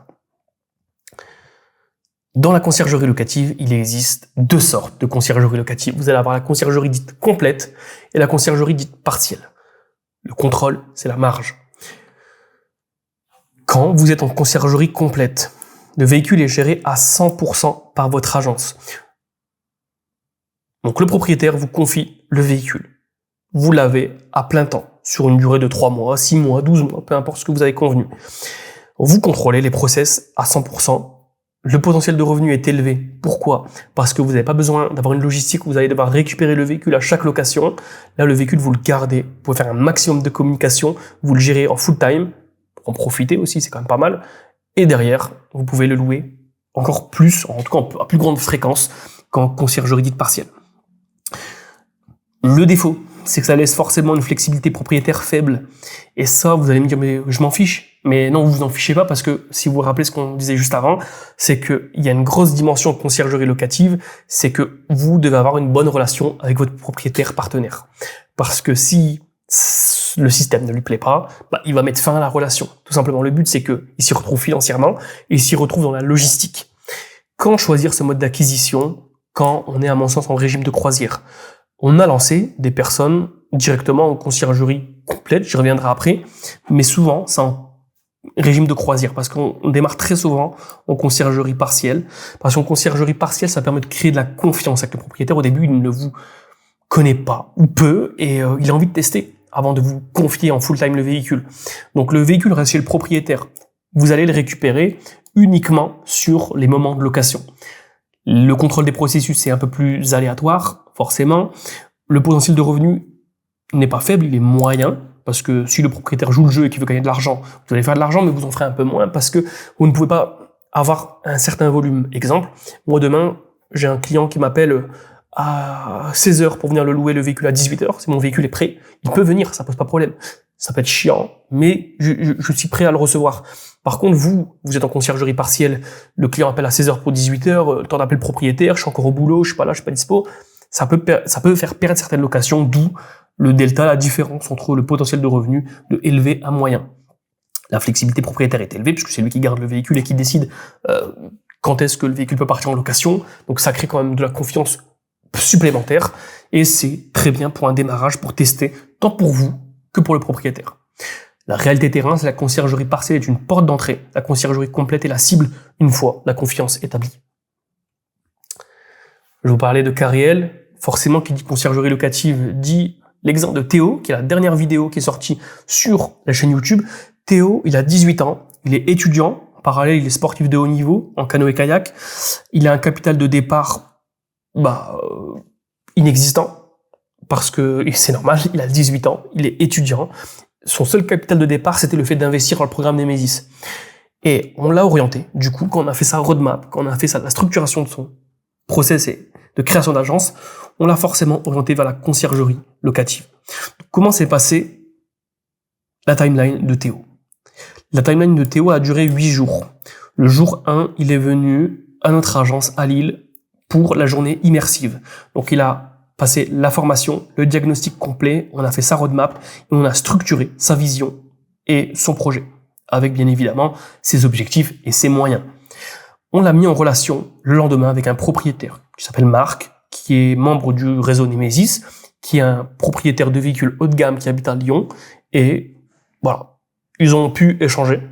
Dans la conciergerie locative, il existe 2 sortes de conciergerie locative. Vous allez avoir la conciergerie dite complète et la conciergerie dite partielle. Le contrôle, c'est la marge. Quand vous êtes en conciergerie complète, le véhicule est géré à 100% par votre agence. Donc le propriétaire vous confie le véhicule. Vous l'avez à plein temps, sur une durée de 3 mois, 6 mois, 12 mois, peu importe ce que vous avez convenu. Vous contrôlez les process à 100%. Le potentiel de revenu est élevé. Pourquoi? Parce que vous n'avez pas besoin d'avoir une logistique où vous allez devoir récupérer le véhicule à chaque location. Là, le véhicule, vous le gardez. Vous pouvez faire un maximum de communication. Vous le gérez en full time. En profiter aussi, c'est quand même pas mal. Et derrière, vous pouvez le louer encore plus, en tout cas à plus grande fréquence qu'en conciergerie dite partielle. Le défaut, c'est que ça laisse forcément une flexibilité propriétaire faible. Et ça, vous allez me dire, mais je m'en fiche. Mais non, vous vous en fichez pas parce que si vous vous rappelez ce qu'on disait juste avant, c'est qu'il y a une grosse dimension de conciergerie locative, c'est que vous devez avoir une bonne relation avec votre propriétaire partenaire. Parce que si le système ne lui plaît pas, il va mettre fin à la relation. Tout simplement, le but, c'est qu'il s'y retrouve financièrement et il s'y retrouve dans la logistique. Quand choisir ce mode d'acquisition quand on est, à mon sens, en régime de croisière? On a lancé des personnes directement en conciergerie complète, j'y reviendrai après, mais souvent, c'est en régime de croisière, parce qu'on démarre très souvent en conciergerie partielle, parce qu'en conciergerie partielle, ça permet de créer de la confiance avec le propriétaire. Au début, il ne vous connaît pas, ou peu, et il a envie de tester avant de vous confier en full-time le véhicule. Donc le véhicule reste chez le propriétaire. Vous allez le récupérer uniquement sur les moments de location. Le contrôle des processus est un peu plus aléatoire, forcément. Le potentiel de revenu n'est pas faible, il est moyen, parce que si le propriétaire joue le jeu et qu'il veut gagner de l'argent, vous allez faire de l'argent, mais vous en ferez un peu moins, parce que vous ne pouvez pas avoir un certain volume. Exemple, moi demain, j'ai un client qui m'appelle à 16h pour venir le louer, le véhicule à 18h, si mon véhicule est prêt, il peut venir, ça pose pas de problème. Ça peut être chiant, mais je suis prêt à le recevoir. Par contre, vous êtes en conciergerie partielle, le client appelle à 16h pour 18h, le temps d'appeler le propriétaire, je suis encore au boulot, je suis pas là, je suis pas dispo. Ça peut faire perdre certaines locations, d'où le delta, la différence entre le potentiel de revenu de élevé à moyen. La flexibilité propriétaire est élevée, puisque c'est lui qui garde le véhicule et qui décide quand est-ce que le véhicule peut partir en location. Donc ça crée quand même de la confiance supplémentaire, et c'est très bien pour un démarrage, pour tester, tant pour vous que pour le propriétaire. La réalité terrain, c'est la conciergerie partielle est une porte d'entrée. La conciergerie complète est la cible une fois la confiance établie. Je vous parlais de cas réels. Forcément, qui dit conciergerie locative dit l'exemple de Théo, qui est la dernière vidéo qui est sortie sur la chaîne YouTube. Théo, il a 18 ans, il est étudiant, en parallèle, il est sportif de haut niveau en canoë-kayak. Il a un capital de départ inexistant, parce que c'est normal, il a 18 ans, il est étudiant. Son seul capital de départ, c'était le fait d'investir dans le programme Nemesis. Et on l'a orienté, du coup, quand on a fait sa roadmap, quand on a fait la structuration de son process et de création d'agence, on l'a forcément orienté vers la conciergerie locative. Donc, comment s'est passée la timeline de Théo? La timeline de Théo a duré 8 jours. Le jour 1, il est venu à notre agence à Lille pour la journée immersive. Donc il a passé la formation, le diagnostic complet, on a fait sa roadmap et on a structuré sa vision et son projet, avec bien évidemment ses objectifs et ses moyens. On l'a mis en relation le lendemain avec un propriétaire qui s'appelle Marc, qui est membre du réseau Nemesis, qui est un propriétaire de véhicules haut de gamme qui habite à Lyon, et voilà, ils ont pu échanger,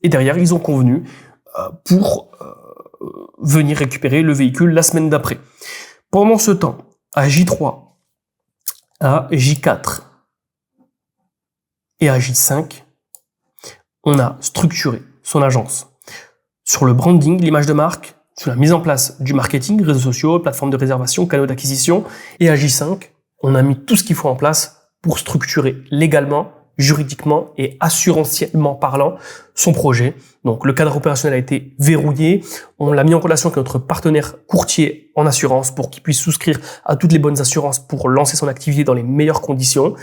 et derrière ils ont convenu pour venir récupérer le véhicule la semaine d'après. Pendant ce temps, à J3, à J4 et à J5, on a structuré son agence sur le branding, l'image de marque, sur la mise en place du marketing, réseaux sociaux, plateformes de réservation, canaux d'acquisition. Et à J5, on a mis tout ce qu'il faut en place pour structurer légalement, juridiquement et assurantiellement parlant son projet. Donc le cadre opérationnel a été verrouillé. On l'a mis en relation avec notre partenaire courtier en assurance pour qu'il puisse souscrire à toutes les bonnes assurances pour lancer son activité dans les meilleures conditions.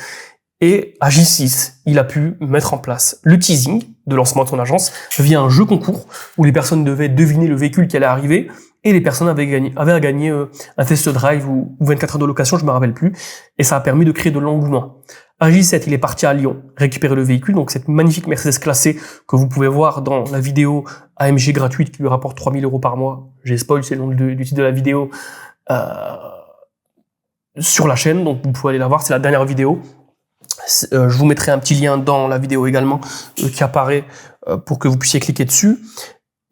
Et à J6, il a pu mettre en place le teasing de lancement de son agence via un jeu concours où les personnes devaient deviner le véhicule qui allait arriver, et les personnes avaient à gagner un test drive ou 24 heures de location, je me rappelle plus, et ça a permis de créer de l'engouement. À J7, il est parti à Lyon récupérer le véhicule, donc cette magnifique Mercedes classée que vous pouvez voir dans la vidéo AMG gratuite qui lui rapporte 3 000 € par mois. J'ai spoil, c'est le nom du titre de la vidéo sur la chaîne, donc vous pouvez aller la voir, c'est la dernière vidéo. Je vous mettrai un petit lien dans la vidéo également qui apparaît pour que vous puissiez cliquer dessus.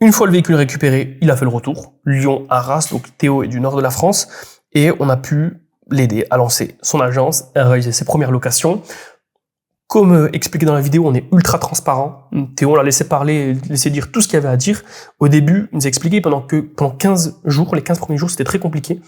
Une fois le véhicule récupéré, il a fait le retour. Lyon-Arras, donc Théo est du nord de la France, et on a pu l'aider à lancer son agence, à réaliser ses premières locations. Comme expliqué dans la vidéo, on est ultra transparent. Théo, on l'a laissé parler, laissé dire tout ce qu'il y avait à dire. Au début, il nous a expliqué pendant 15 jours, les 15 premiers jours, c'était très compliqué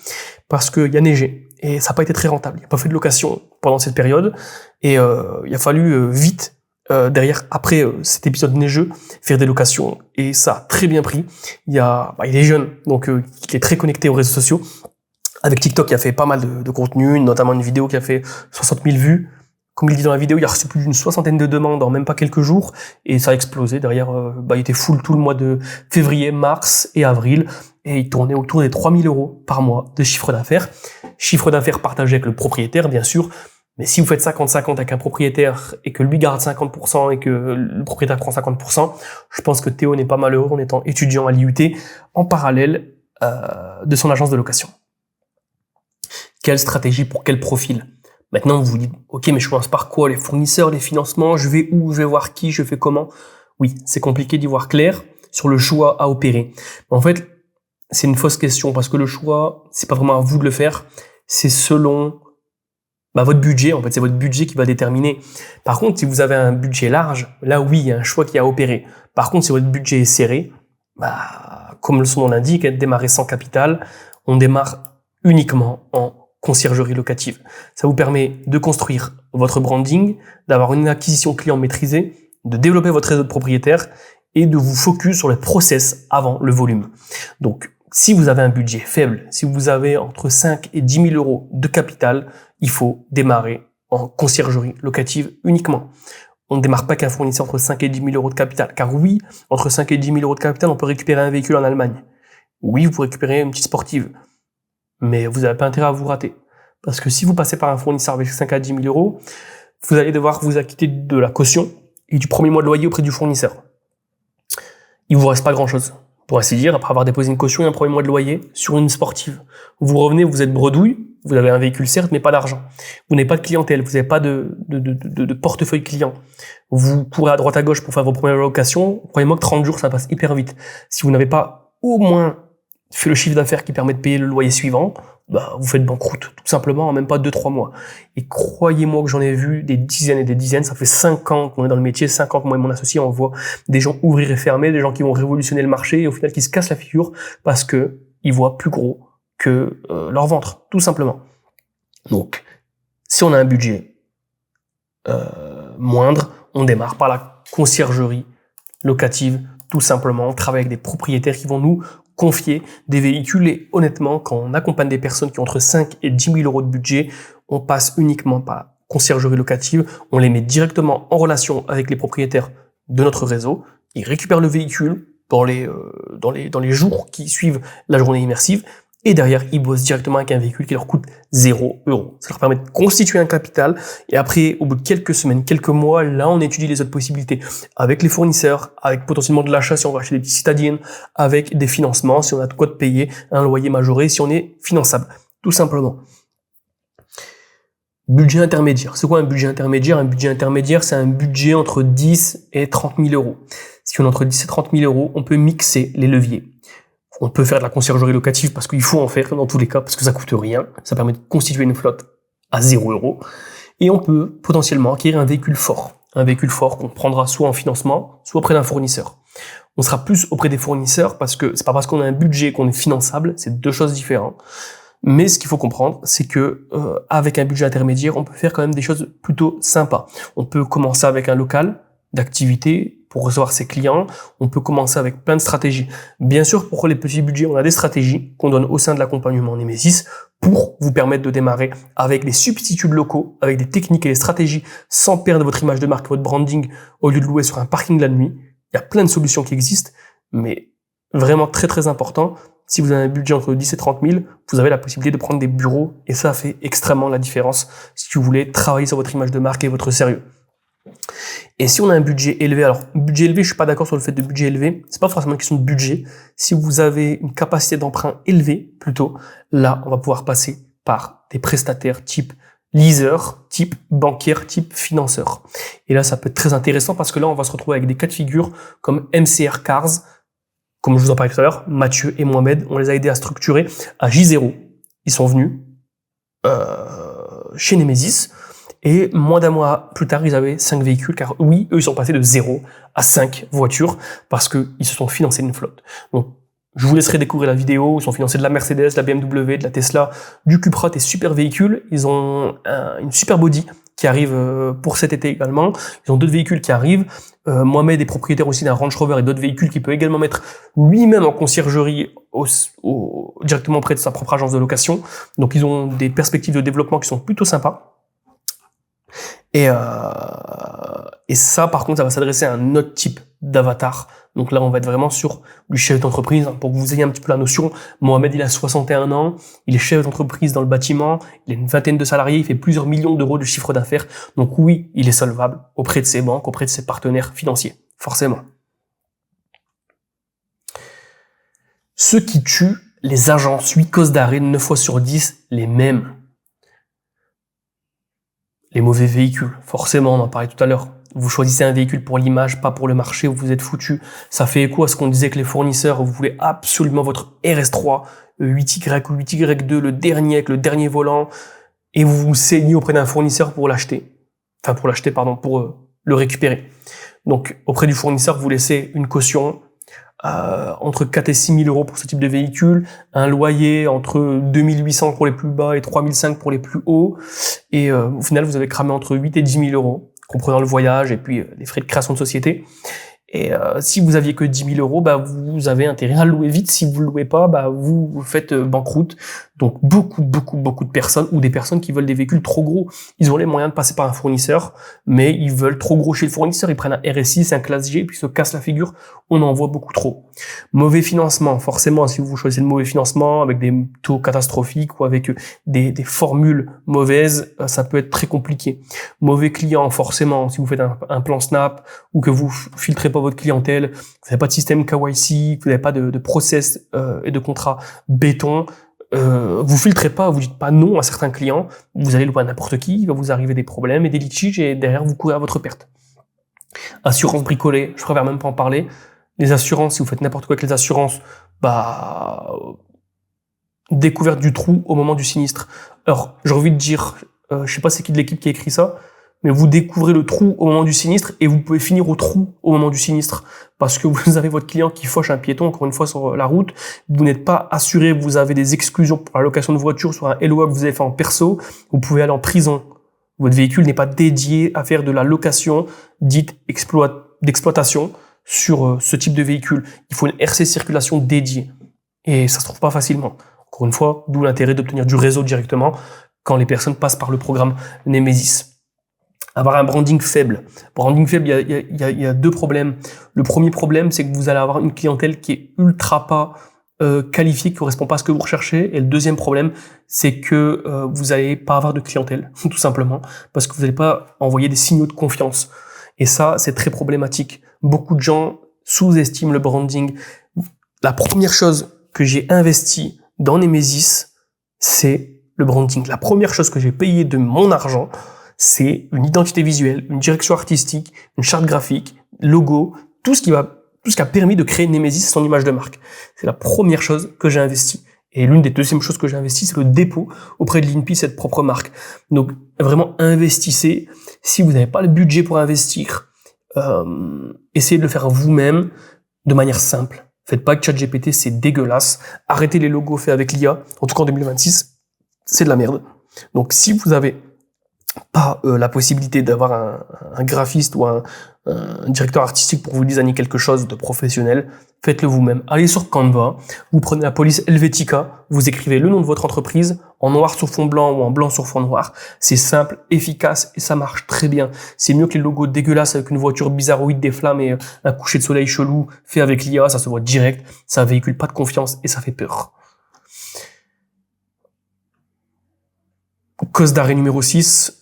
parce qu'il y a neigé et ça n'a pas été très rentable. Il n'y a pas fait de location pendant cette période et il a fallu vite, après cet épisode neigeux, faire des locations et ça a très bien pris. Il est jeune, donc il est très connecté aux réseaux sociaux. Avec TikTok, il a fait pas mal de contenu, notamment une vidéo qui a fait 60 000 vues. Comme il dit dans la vidéo, il a reçu plus d'une 60aine de demandes en même pas quelques jours et ça a explosé. Derrière, il était full tout le mois de février, mars et avril et il tournait autour des 3 000 € par mois de chiffre d'affaires. Chiffre d'affaires partagé avec le propriétaire, bien sûr. Mais si vous faites 50-50 avec un propriétaire et que lui garde 50% et que le propriétaire prend 50%, je pense que Théo n'est pas malheureux en étant étudiant à l'IUT en parallèle de son agence de location. Quelle stratégie pour quel profil? Maintenant, vous vous dites, ok, mais je commence par quoi? Les fournisseurs, les financements, je vais où? Je vais voir qui? Je fais comment? Oui, c'est compliqué d'y voir clair sur le choix à opérer. Mais en fait, c'est une fausse question parce que le choix, c'est pas vraiment à vous de le faire. C'est selon votre budget. En fait, c'est votre budget qui va déterminer. Par contre, si vous avez un budget large, là, oui, il y a un choix qui est à opérer. Par contre, si votre budget est serré, comme son nom l'indique, démarrer sans capital, on démarre uniquement en conciergerie locative. Ça vous permet de construire votre branding, d'avoir une acquisition client maîtrisée, de développer votre réseau de propriétaires et de vous focus sur le process avant le volume. Donc, si vous avez un budget faible, si vous avez entre 5 et 10 000 € de capital, il faut démarrer en conciergerie locative uniquement. On ne démarre pas qu'un fournisseur entre 5 et 10 000 € de capital. Car oui, entre 5 et 10 000 € de capital, on peut récupérer un véhicule en Allemagne. Oui, vous pouvez récupérer une petite sportive. Mais vous n'avez pas intérêt à vous rater. Parce que si vous passez par un fournisseur avec 5 à 10 000 €, vous allez devoir vous acquitter de la caution et du premier mois de loyer auprès du fournisseur. Il vous reste pas grand-chose. Pour ainsi dire, après avoir déposé une caution et un premier mois de loyer sur une sportive. Vous revenez, vous êtes bredouille, vous avez un véhicule certes, mais pas d'argent. Vous n'avez pas de clientèle, vous n'avez pas de portefeuille client. Vous courez à droite à gauche pour faire vos premières locations. Croyez-moi que 30 jours, ça passe hyper vite. Si vous n'avez pas au moins fait le chiffre d'affaires qui permet de payer le loyer suivant, vous faites banqueroute, tout simplement, en même pas 2-3 mois. Et croyez-moi que j'en ai vu des dizaines et des dizaines, ça fait 5 ans qu'on est dans le métier, 5 ans que moi et mon associé, on voit des gens ouvrir et fermer, des gens qui vont révolutionner le marché et au final qui se cassent la figure parce que ils voient plus gros que leur ventre, tout simplement. Donc, si on a un budget moindre, on démarre par la conciergerie locative, tout simplement. On travaille avec des propriétaires qui vont nous confier des véhicules et honnêtement, quand on accompagne des personnes qui ont entre 5 et 10 000 € de budget, on passe uniquement par la conciergerie locative, on les met directement en relation avec les propriétaires de notre réseau, ils récupèrent le véhicule dans les jours qui suivent la journée immersive et derrière, ils bossent directement avec un véhicule qui leur coûte 0 €. Ça leur permet de constituer un capital et après, au bout de quelques semaines, quelques mois, là, on étudie les autres possibilités avec les fournisseurs, avec potentiellement de l'achat si on va acheter des petits citadines, avec des financements si on a de quoi de payer un loyer majoré, si on est finançable, tout simplement. Budget intermédiaire. C'est quoi un budget intermédiaire? Un budget intermédiaire, c'est un budget entre 10 et 30 000 €. Si on est entre 10 et 30 000 €, on peut mixer les leviers. On peut faire de la conciergerie locative parce qu'il faut en faire dans tous les cas, parce que ça coûte rien. Ça permet de constituer une flotte à 0 €. Et on peut potentiellement acquérir un véhicule fort. Un véhicule fort qu'on prendra soit en financement, soit auprès d'un fournisseur. On sera plus auprès des fournisseurs parce que c'est pas parce qu'on a un budget qu'on est finançable, c'est deux choses différentes. Mais ce qu'il faut comprendre, c'est que avec un budget intermédiaire, on peut faire quand même des choses plutôt sympas. On peut commencer avec un local d'activité pour recevoir ses clients. On peut commencer avec plein de stratégies. Bien sûr, pour les petits budgets, on a des stratégies qu'on donne au sein de l'accompagnement Nemesis pour vous permettre de démarrer avec des substituts locaux, avec des techniques et des stratégies sans perdre votre image de marque, votre branding au lieu de louer sur un parking la nuit. Il y a plein de solutions qui existent, mais vraiment très très important. Si vous avez un budget entre 10 et 30 000, vous avez la possibilité de prendre des bureaux et ça fait extrêmement la différence si vous voulez travailler sur votre image de marque et votre sérieux. Et si on a un budget élevé, alors budget élevé, je suis pas d'accord sur le fait de budget élevé, c'est pas forcément une question de budget. Si vous avez une capacité d'emprunt élevée, plutôt, là, on va pouvoir passer par des prestataires type leaser, type banquière, type financeur. Et là, ça peut être très intéressant parce que là, on va se retrouver avec des cas de figure comme MCR Cars, comme je vous en parlais tout à l'heure, Mathieu et Mohamed, on les a aidés à structurer à J0. Ils sont venus, chez Nemesis. Et moins d'un mois plus tard, ils avaient 5 véhicules, car oui, eux, ils sont passés de 0 à 5 voitures, parce qu'ils se sont financés d'une flotte. Donc, je vous laisserai découvrir la vidéo. Ils sont financés de la Mercedes, de la BMW, de la Tesla, du Cupra, des super véhicules. Ils ont une super body qui arrive pour cet été également. Ils ont d'autres véhicules qui arrivent. Mohamed est propriétaire aussi d'un Range Rover et d'autres véhicules qu'il peut également mettre lui-même en conciergerie directement auprès de sa propre agence de location. Donc ils ont des perspectives de développement qui sont plutôt sympas. Et ça, par contre, ça va s'adresser à un autre type d'avatar. Donc là, on va être vraiment sur du chef d'entreprise. Pour que vous ayez un petit peu la notion, Mohamed, il a 61 ans, il est chef d'entreprise dans le bâtiment, il a une vingtaine de salariés, il fait plusieurs millions d'euros de chiffre d'affaires. Donc oui, il est solvable auprès de ses banques, auprès de ses partenaires financiers, forcément. Ce qui tue les agences, 8 causes d'arrêt, 9 fois sur 10, les mêmes. Les mauvais véhicules, forcément, on en parlait tout à l'heure. Vous choisissez un véhicule pour l'image, pas pour le marché, vous êtes foutu. Ça fait écho à ce qu'on disait que les fournisseurs, vous voulez absolument votre RS3, 8Y ou 8Y2, le dernier avec le dernier volant, et vous vous saignez auprès d'un fournisseur pour l'acheter. Enfin, pour le récupérer. Donc, auprès du fournisseur, vous laissez une caution entre 4 et 6 000 euros pour ce type de véhicule, un loyer entre 2 800 pour les plus bas et 3 500 pour les plus hauts, et au final, vous avez cramé entre 8 et 10 000 euros, comprenant le voyage et puis les frais de création de société. Et si vous aviez que 10 000 euros, vous avez intérêt à louer vite. Si vous le louez pas, vous faites banqueroute. Donc beaucoup de personnes, ou des personnes qui veulent des véhicules trop gros. Ils ont les moyens de passer par un fournisseur, mais ils veulent trop gros chez le fournisseur. Ils prennent un RS6, un classe G, et puis se cassent la figure. On en voit beaucoup trop. Mauvais financement, forcément, si vous choisissez le mauvais financement avec des taux catastrophiques ou avec des formules mauvaises, ça peut être très compliqué. Mauvais client, forcément, si vous faites un plan Snap ou que vous filtrez pas votre clientèle, vous n'avez pas de système KYC, vous n'avez pas de process et de contrat béton, vous filtrez pas, vous dites pas non à certains clients, vous allez louer à n'importe qui, il va vous arriver des problèmes et des litiges et derrière vous courez à votre perte. Assurance bricolée, je préfère même pas en parler. Les assurances, si vous faites n'importe quoi avec les assurances, découverte du trou au moment du sinistre. Alors, j'ai envie de dire, je sais pas c'est qui de l'équipe qui a écrit ça, mais vous découvrez le trou au moment du sinistre et vous pouvez finir au trou au moment du sinistre parce que vous avez votre client qui fauche un piéton, encore une fois, sur la route, vous n'êtes pas assuré, vous avez des exclusions pour la location de voiture sur un LOA que vous avez fait en perso, vous pouvez aller en prison. Votre véhicule n'est pas dédié à faire de la location dite d'exploitation sur ce type de véhicule. Il faut une RC circulation dédiée et ça se trouve pas facilement. Encore une fois, d'où l'intérêt d'obtenir du réseau directement quand les personnes passent par le programme Nemesis. Avoir un branding faible. Branding faible, il y a deux problèmes. Le premier problème, c'est que vous allez avoir une clientèle qui est ultra pas qualifiée, qui correspond pas à ce que vous recherchez. Et le deuxième problème, c'est que vous allez pas avoir de clientèle, tout simplement, parce que vous n'allez pas envoyer des signaux de confiance. Et ça, c'est très problématique. Beaucoup de gens sous-estiment le branding. La première chose que j'ai investie dans Nemesis, c'est le branding. La première chose que j'ai payée de mon argent, c'est une identité visuelle, une direction artistique, une charte graphique, logo, tout ce qui a permis de créer Nemesis, son image de marque. C'est la première chose que j'ai investie. Et l'une des deuxièmes choses que j'ai investies, c'est le dépôt auprès de l'INPI, cette propre marque. Donc, vraiment, investissez. Si vous n'avez pas le budget pour investir, essayez de le faire vous-même, de manière simple. Faites pas que ChatGPT, c'est dégueulasse. Arrêtez les logos faits avec l'IA. En tout cas, en 2026, c'est de la merde. Donc, si vous avez pas la possibilité d'avoir un graphiste ou un directeur artistique pour vous designer quelque chose de professionnel, faites-le vous-même. Allez sur Canva, vous prenez la police Helvetica, vous écrivez le nom de votre entreprise en noir sur fond blanc ou en blanc sur fond noir. C'est simple, efficace et ça marche très bien. C'est mieux que les logos dégueulasses avec une voiture bizarroïde, des flammes et un coucher de soleil chelou fait avec l'IA. Ça se voit direct, ça véhicule pas de confiance et ça fait peur. Cause d'arrêt numéro 6,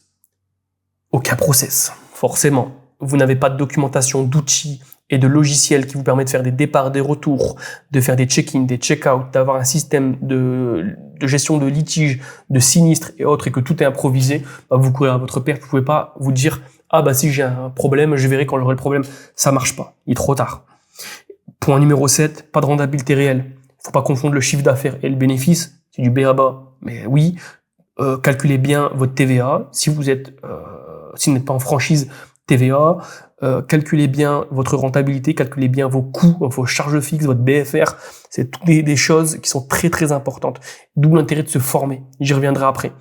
aucun process. Forcément, vous n'avez pas de documentation d'outils et de logiciels qui vous permettent de faire des départs, des retours, de faire des check-in, des check-out, d'avoir un système de gestion de litiges, de sinistres et autres, et que tout est improvisé. Vous courez à votre perte. Vous pouvez pas vous dire si j'ai un problème, je verrai quand j'aurai le problème. Ça marche pas. Il est trop tard. Point numéro 7, pas de rentabilité réelle. Faut pas confondre le chiffre d'affaires et le bénéfice. C'est du b.a.-ba. Mais oui, calculez bien votre TVA. Si vous n'êtes pas en franchise TVA, calculez bien votre rentabilité, calculez bien vos coûts, vos charges fixes, votre BFR. C'est toutes des choses qui sont très très importantes. D'où l'intérêt de se former. J'y reviendrai après.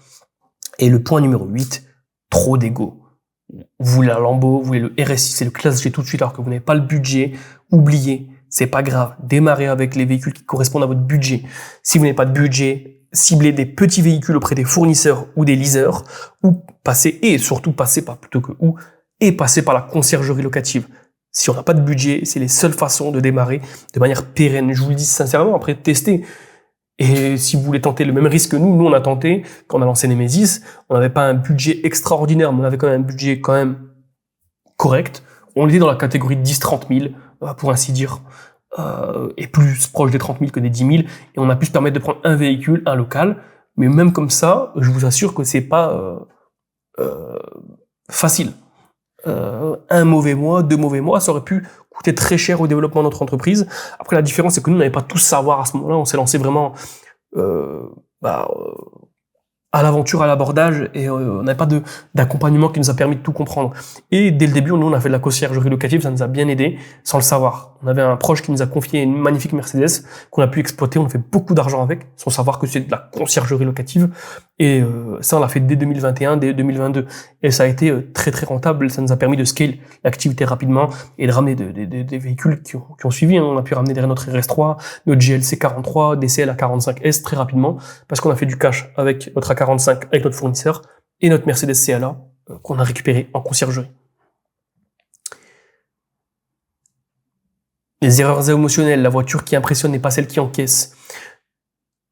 Et le point numéro 8, trop d'ego. Vous voulez la Lambo, vous voulez le RS6, c'est le Classe G tout de suite alors que vous n'avez pas le budget. Oubliez, c'est pas grave. Démarrez avec les véhicules qui correspondent à votre budget. Si vous n'avez pas de budget, ciblez des petits véhicules auprès des fournisseurs ou des leasers, ou passez par la conciergerie locative. Si on n'a pas de budget, c'est les seules façons de démarrer de manière pérenne. Je vous le dis sincèrement, après tester. Et si vous voulez tenter le même risque que nous on a tenté, quand on a lancé Nemesis, on n'avait pas un budget extraordinaire, mais on avait quand même un budget quand même correct. On était dans la catégorie de 10-30 000, pour ainsi dire, et plus proche des 30 000 que des 10 000, et on a pu se permettre de prendre un véhicule, un local, mais même comme ça, je vous assure que c'est pas facile. Un mauvais mois, 2 mauvais mois, ça aurait pu coûter très cher au développement de notre entreprise. Après, la différence, c'est que nous n'avions pas tout savoir à ce moment-là. On s'est lancé vraiment à l'aventure, à l'abordage, et on n'avait pas d'accompagnement qui nous a permis de tout comprendre. Et dès le début, nous, on a fait de la conciergerie locative, ça nous a bien aidé, sans le savoir. On avait un proche qui nous a confié une magnifique Mercedes qu'on a pu exploiter, on a fait beaucoup d'argent avec, sans savoir que c'est de la conciergerie locative. Et ça, on l'a fait dès 2021, dès 2022. Et ça a été très très rentable, ça nous a permis de scale l'activité rapidement et de ramener des véhicules qui ont suivi. Hein. On a pu ramener derrière notre RS3, notre GLC 43, des CLA 45S très rapidement, parce qu'on a fait du cash avec notre A45, avec notre fournisseur, et notre Mercedes CLA qu'on a récupéré en conciergerie. Les erreurs émotionnelles, la voiture qui impressionne n'est pas celle qui encaisse.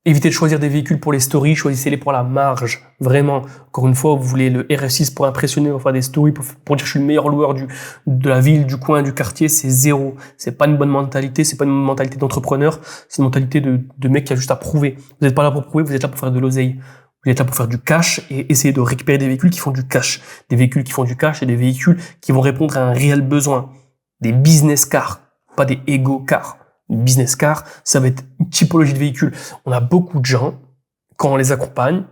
Évitez de choisir des véhicules pour les stories, choisissez-les pour la marge. Vraiment, encore une fois, vous voulez le RS6 pour impressionner, pour faire des stories, pour dire que je suis le meilleur loueur de la ville, du coin, du quartier, c'est zéro. C'est pas une bonne mentalité, c'est pas une mentalité d'entrepreneur, c'est une mentalité de mec qui a juste à prouver. Vous n'êtes pas là pour prouver, vous êtes là pour faire de l'oseille. Vous êtes là pour faire du cash et essayer de récupérer des véhicules qui font du cash. Des véhicules qui font du cash et des véhicules qui vont répondre à un réel besoin. Des business cars, pas des ego cars. Une business car, ça va être une typologie de véhicule. On a beaucoup de gens, quand on les accompagne,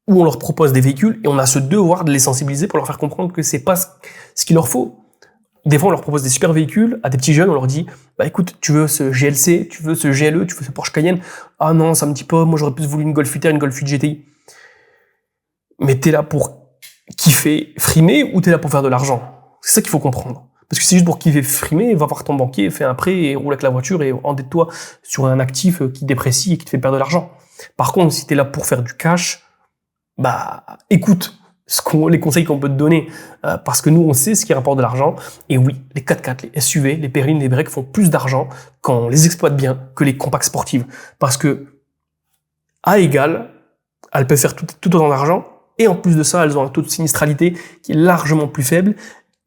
où on leur propose des véhicules et on a ce devoir de les sensibiliser pour leur faire comprendre que c'est pas ce qu'il leur faut. Des fois, on leur propose des super véhicules à des petits jeunes, on leur dit, bah écoute, tu veux ce GLC, tu veux ce GLE, tu veux ce Porsche Cayenne. Ah non, ça me dit pas, moi j'aurais plus voulu une Golf 8R, une Golf 8 GTI. Mais t'es là pour kiffer, frimer, ou t'es là pour faire de l'argent? C'est ça qu'il faut comprendre. Parce que c'est juste pour kiffer, frimer, va voir ton banquier, fais un prêt et roule avec la voiture et endette-toi sur un actif qui déprécie et qui te fait perdre de l'argent. Par contre, si t'es là pour faire du cash, bah écoute les conseils qu'on peut te donner, parce que nous on sait ce qui rapporte de l'argent. Et oui, les 4x4, les SUV, les Perrine, les breaks font plus d'argent quand on les exploite bien que les compacts sportives. Parce que à égal, elles peuvent faire tout autant d'argent et en plus de ça, elles ont un taux de sinistralité qui est largement plus faible.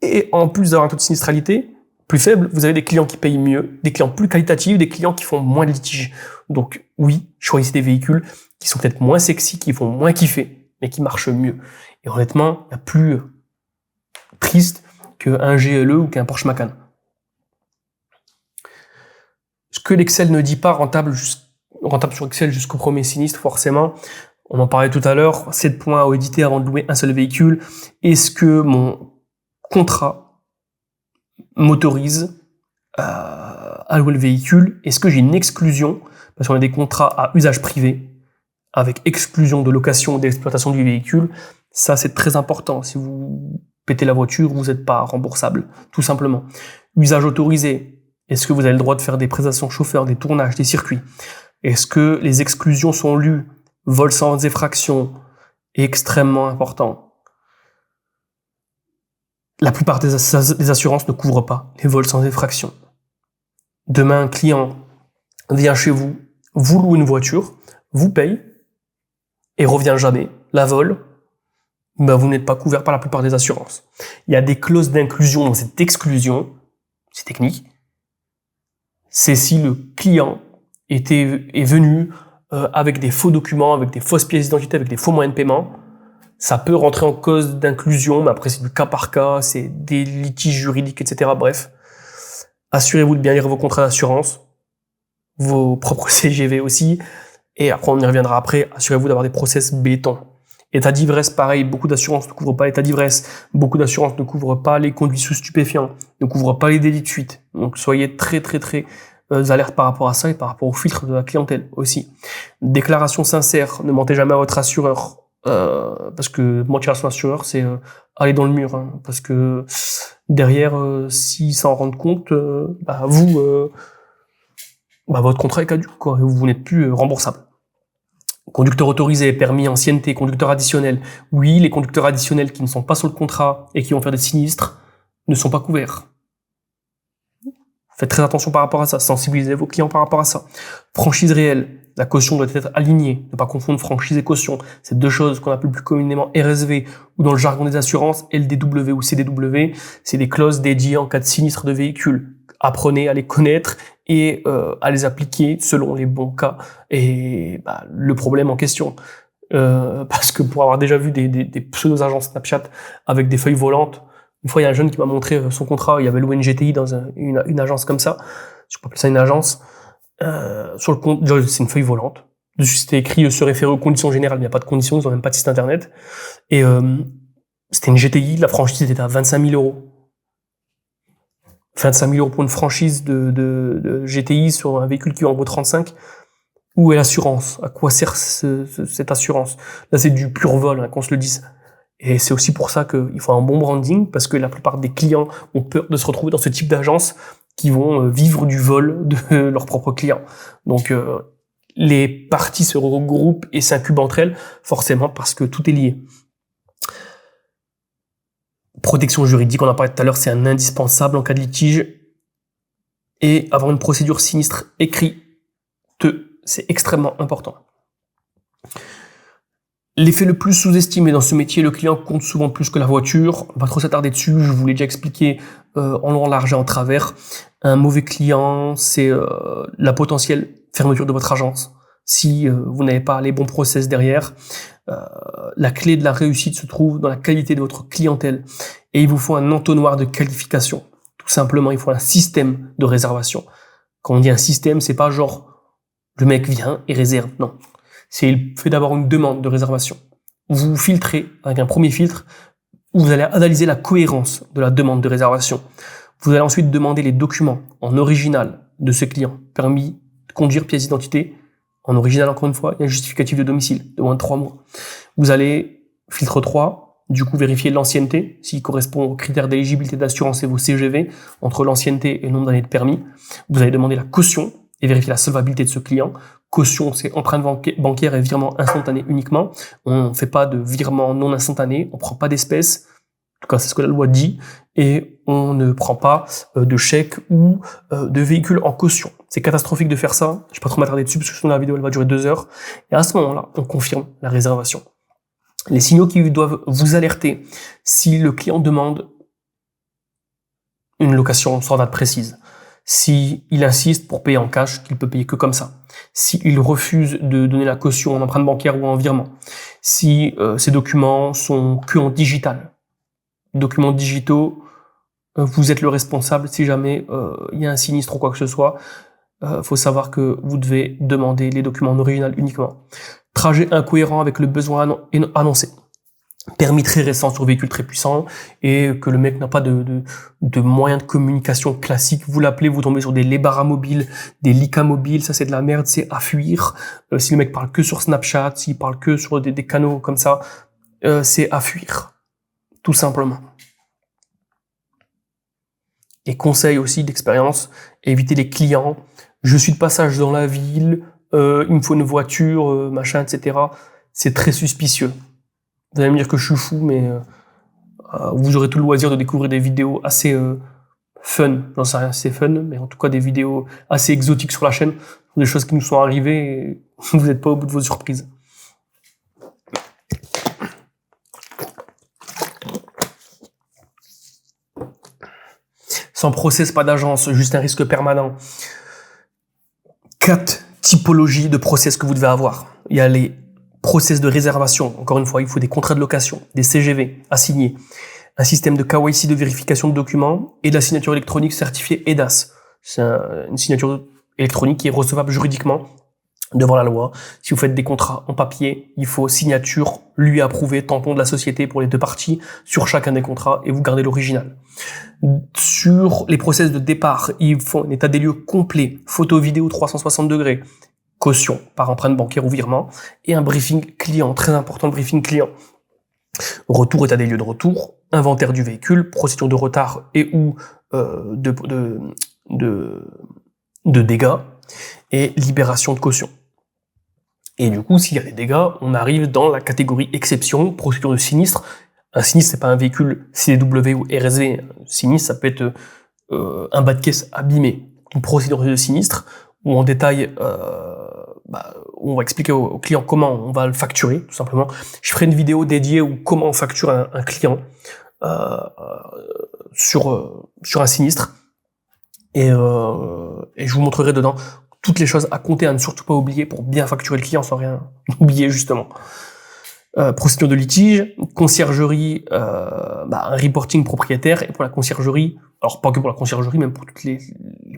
Et en plus d'avoir un taux de sinistralité plus faible, vous avez des clients qui payent mieux, des clients plus qualitatifs, des clients qui font moins de litiges. Donc oui, choisissez des véhicules qui sont peut-être moins sexy, qui font moins kiffer, mais qui marchent mieux. Et honnêtement, il n'y a plus triste qu'un GLE ou qu'un Porsche Macan. Ce que l'Excel ne dit pas, rentable sur Excel jusqu'au premier sinistre, forcément. On en parlait tout à l'heure, 7 points à auditer avant de louer un seul véhicule. Est-ce que mon contrat m'autorise à louer le véhicule? Est-ce que j'ai une exclusion? Parce qu'on a des contrats à usage privé avec exclusion de location et d'exploitation du véhicule. Ça, c'est très important. Si vous pétez la voiture, vous n'êtes pas remboursable, tout simplement. Usage autorisé. Est-ce que vous avez le droit de faire des prestations chauffeurs, des tournages, des circuits? Est-ce que les exclusions sont lues? Vol sans effraction, extrêmement important. La plupart des assurances ne couvrent pas les vols sans effraction. Demain, un client vient chez vous, vous loue une voiture, vous paye et revient jamais, la vole, ben vous n'êtes pas couvert par la plupart des assurances. Il y a des clauses d'inclusion dans cette exclusion, c'est technique. C'est si le client est venu avec des faux documents, avec des fausses pièces d'identité, avec des faux moyens de paiement. Ça peut rentrer en cause d'inclusion, mais après c'est du cas par cas, c'est des litiges juridiques, etc. Bref, assurez-vous de bien lire vos contrats d'assurance, vos propres CGV aussi, Et après, on y reviendra après. Assurez-vous d'avoir des process béton. État d'ivresse, pareil, beaucoup d'assurances ne couvrent pas l'état d'ivresse, beaucoup d'assurances ne couvrent pas les conduits sous stupéfiants, ne couvrent pas les délits de fuite. Donc soyez très alertes par rapport à ça et par rapport au filtre de la clientèle aussi. Déclaration sincère, ne mentez jamais à votre assureur, parce que mentir à son assureur, c'est aller dans le mur, hein, parce que derrière, s'ils s'en rendent compte, votre contrat est caduc, quoi, et vous n'êtes plus remboursable. Conducteur autorisé, permis, ancienneté, conducteur additionnel. Oui, les conducteurs additionnels qui ne sont pas sur le contrat et qui vont faire des sinistres ne sont pas couverts. Faites très attention par rapport à ça. Sensibilisez vos clients par rapport à ça. Franchise réelle. La caution doit être alignée. Ne pas confondre franchise et caution. C'est deux choses qu'on appelle plus communément RSV ou dans le jargon des assurances, LDW ou CDW. C'est des clauses dédiées en cas de sinistre de véhicule. Apprenez à les connaître et à les appliquer selon les bons cas et le problème en question. Parce que pour avoir déjà vu des pseudo-agents Snapchat avec des feuilles volantes, une fois il y a un jeune qui m'a montré son contrat, il y avait loué une GTI dans une agence comme ça, je peux appeler ça une agence, sur le compte, c'est une feuille volante, dessus c'était écrit se référer aux conditions générales, mais il n'y a pas de conditions, ils n'ont même pas de site internet, et c'était une GTI, la franchise était à 25 000 euros. 25 000 euros pour une franchise de GTI sur un véhicule qui en vaut 35. Où est l'assurance? À quoi sert cette assurance? Là, c'est du pur vol, hein, qu'on se le dise. Et c'est aussi pour ça qu'il faut un bon branding, parce que la plupart des clients ont peur de se retrouver dans ce type d'agence qui vont vivre du vol de leurs propres clients. Donc, les parties se regroupent et s'incubent entre elles, forcément, parce que tout est lié. Protection juridique, on en parlait tout à l'heure, c'est un indispensable en cas de litige. Et avoir une procédure sinistre écrite, c'est extrêmement important. L'effet le plus sous-estimé dans ce métier, le client compte souvent plus que la voiture. On va pas trop s'attarder dessus, je vous l'ai déjà expliqué en long, en large et en travers. Un mauvais client, c'est la potentielle fermeture de votre agence. Si vous n'avez pas les bons process derrière, la clé de la réussite se trouve dans la qualité de votre clientèle. Et il vous faut un entonnoir de qualification. Tout simplement, il faut un système de réservation. Quand on dit un système, c'est pas genre le mec vient et réserve. Non. C'est le fait d'avoir une demande de réservation. Vous filtrez avec un premier filtre où vous allez analyser la cohérence de la demande de réservation. Vous allez ensuite demander les documents en original de ce client. Permis de conduire, pièce d'identité. En original, encore une fois, et un justificatif de domicile de moins de 3 mois. Vous allez, filtre 3, du coup vérifier l'ancienneté, s'il correspond aux critères d'éligibilité d'assurance et vos CGV, entre l'ancienneté et le nombre d'années de permis. Vous allez demander la caution et vérifier la solvabilité de ce client. Caution, c'est empreinte bancaire et virement instantané uniquement. On ne fait pas de virement non instantané, on ne prend pas d'espèces. En tout cas, c'est ce que la loi dit. Et on ne prend pas de chèque ou de véhicule en caution. C'est catastrophique de faire ça. Je ne vais pas trop m'attarder dessus parce que sinon la vidéo elle va durer 2 heures. Et à ce moment-là, on confirme la réservation. Les signaux qui doivent vous alerter si le client demande une location sans date précise. Si il insiste pour payer en cash, qu'il peut payer que comme ça. Si il refuse de donner la caution en empreinte bancaire ou en virement. Si ces documents sont que en digital. Documents digitaux, vous êtes le responsable si jamais il y a un sinistre ou quoi que ce soit. Faut savoir que vous devez demander les documents en original uniquement. Trajet incohérent avec le besoin annoncé. Permis très récent sur véhicule très puissant et que le mec n'a pas de moyens de communication classique. Vous l'appelez, vous tombez sur des Lebara mobiles, des Lika mobiles, ça c'est de la merde, c'est à fuir. Si le mec parle que sur Snapchat, s'il parle que sur des canaux comme ça, c'est à fuir. Tout simplement. Et conseil aussi d'expérience, éviter les clients. Je suis de passage dans la ville, il me faut une voiture, machin, etc. C'est très suspicieux. Vous allez me dire que je suis fou, mais vous aurez tout le loisir de découvrir des vidéos assez fun. J'en sais rien si c'est fun, mais en tout cas des vidéos assez exotiques sur la chaîne, des choses qui nous sont arrivées et vous n'êtes pas au bout de vos surprises. Sans process, pas d'agence, juste un risque permanent. 4 typologies de process que vous devez avoir. Il y a les process de réservation. Encore une fois, il faut des contrats de location, des CGV à signer, un système de KYC de vérification de documents et de la signature électronique certifiée EIDAS. C'est une signature électronique qui est recevable juridiquement devant la loi. Si vous faites des contrats en papier, il faut signature, lui approuvé, tampon de la société pour les deux parties sur chacun des contrats et vous gardez l'original. Sur les process de départ, ils font un état des lieux complet, photo, vidéo 360 degrés, caution par empreinte bancaire ou virement et un briefing client, très important le briefing client. Retour, état des lieux de retour, inventaire du véhicule, procédure de retard et ou de dégâts et libération de caution. Et du coup, s'il y a des dégâts, on arrive dans la catégorie exception, procédure de sinistre. Un sinistre, c'est pas un véhicule CDW ou RSV. Un sinistre, ça peut être un bas de caisse abîmé. Une procédure de sinistre où en détail, où on va expliquer au client comment on va le facturer, tout simplement. Je ferai une vidéo dédiée où comment on facture un client sur un sinistre. Et je vous montrerai dedans toutes les choses à compter, à ne surtout pas oublier pour bien facturer le client sans rien oublier justement. Procédure de litige, conciergerie, un reporting propriétaire, et pour la conciergerie, alors pas que pour la conciergerie, même pour toutes les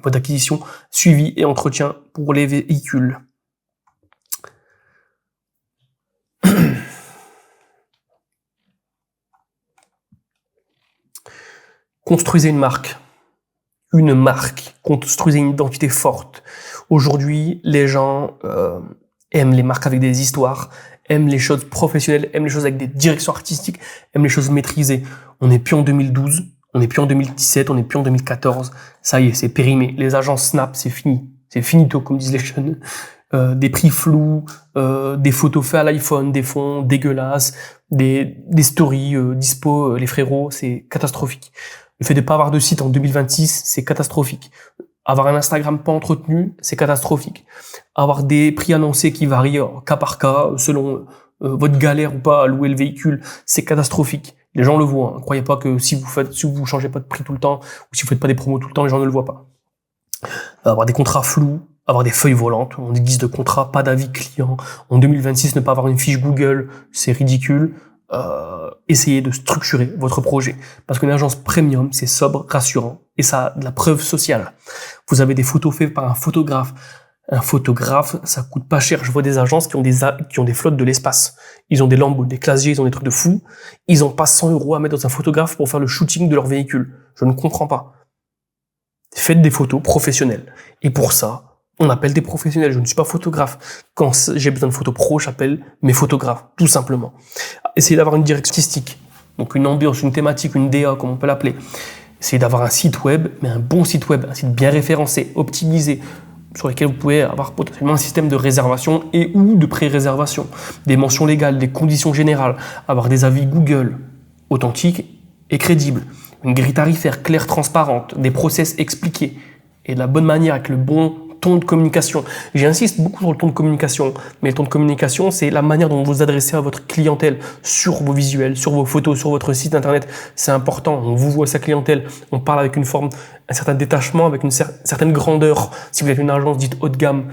modes d'acquisition, suivi et entretien pour les véhicules. Construisez une marque. Construisez une identité forte. Aujourd'hui, les gens aiment les marques avec des histoires, aiment les choses professionnelles, aiment les choses avec des directions artistiques, aiment les choses maîtrisées. On n'est plus en 2012, on n'est plus en 2017, on n'est plus en 2014. Ça y est, c'est périmé. Les agences Snap, c'est fini. C'est finito, comme disent les jeunes. Des prix flous, des photos faites à l'iPhone, des fonds dégueulasses, des stories dispo, les frérots, c'est catastrophique. Le fait de pas avoir de site en 2026, c'est catastrophique. Avoir un Instagram pas entretenu, c'est catastrophique. Avoir des prix annoncés qui varient cas par cas, selon votre galère ou pas à louer le véhicule, c'est catastrophique. Les gens le voient. Hein. Croyez pas que si vous changez pas de prix tout le temps, ou si vous faites pas des promos tout le temps, les gens ne le voient pas. Avoir des contrats flous, avoir des feuilles volantes, on guise de contrat, pas d'avis client. En 2026, ne pas avoir une fiche Google, c'est ridicule. Essayez de structurer votre projet. Parce qu'une agence premium, c'est sobre, rassurant, et ça a de la preuve sociale. Vous avez des photos faites par un photographe. Un photographe, ça coûte pas cher. Je vois des agences qui ont des flottes de l'espace. Ils ont des Lambo, des Classiers, ils ont des trucs de fou. Ils ont pas 100 € à mettre dans un photographe pour faire le shooting de leur véhicule. Je ne comprends pas. Faites des photos professionnelles. Et pour ça, on appelle des professionnels. Je ne suis pas photographe. Quand j'ai besoin de photos pro, j'appelle mes photographes, tout simplement. Essayez d'avoir une direction artistique, donc une ambiance, une thématique, une DA, comme on peut l'appeler. Essayez d'avoir un site web, mais un bon site web, un site bien référencé, optimisé, sur lequel vous pouvez avoir potentiellement un système de réservation et ou de pré-réservation, des mentions légales, des conditions générales, avoir des avis Google authentiques et crédibles, une grille tarifaire claire, transparente, des process expliqués et de la bonne manière avec le bon ton de communication. J'insiste beaucoup sur le ton de communication, mais le ton de communication, c'est la manière dont vous vous adressez à votre clientèle sur vos visuels, sur vos photos, sur votre site internet. C'est important. On vous voit sa clientèle, on parle avec une forme, un certain détachement, avec une certaine grandeur. Si vous êtes une agence dite haut de gamme,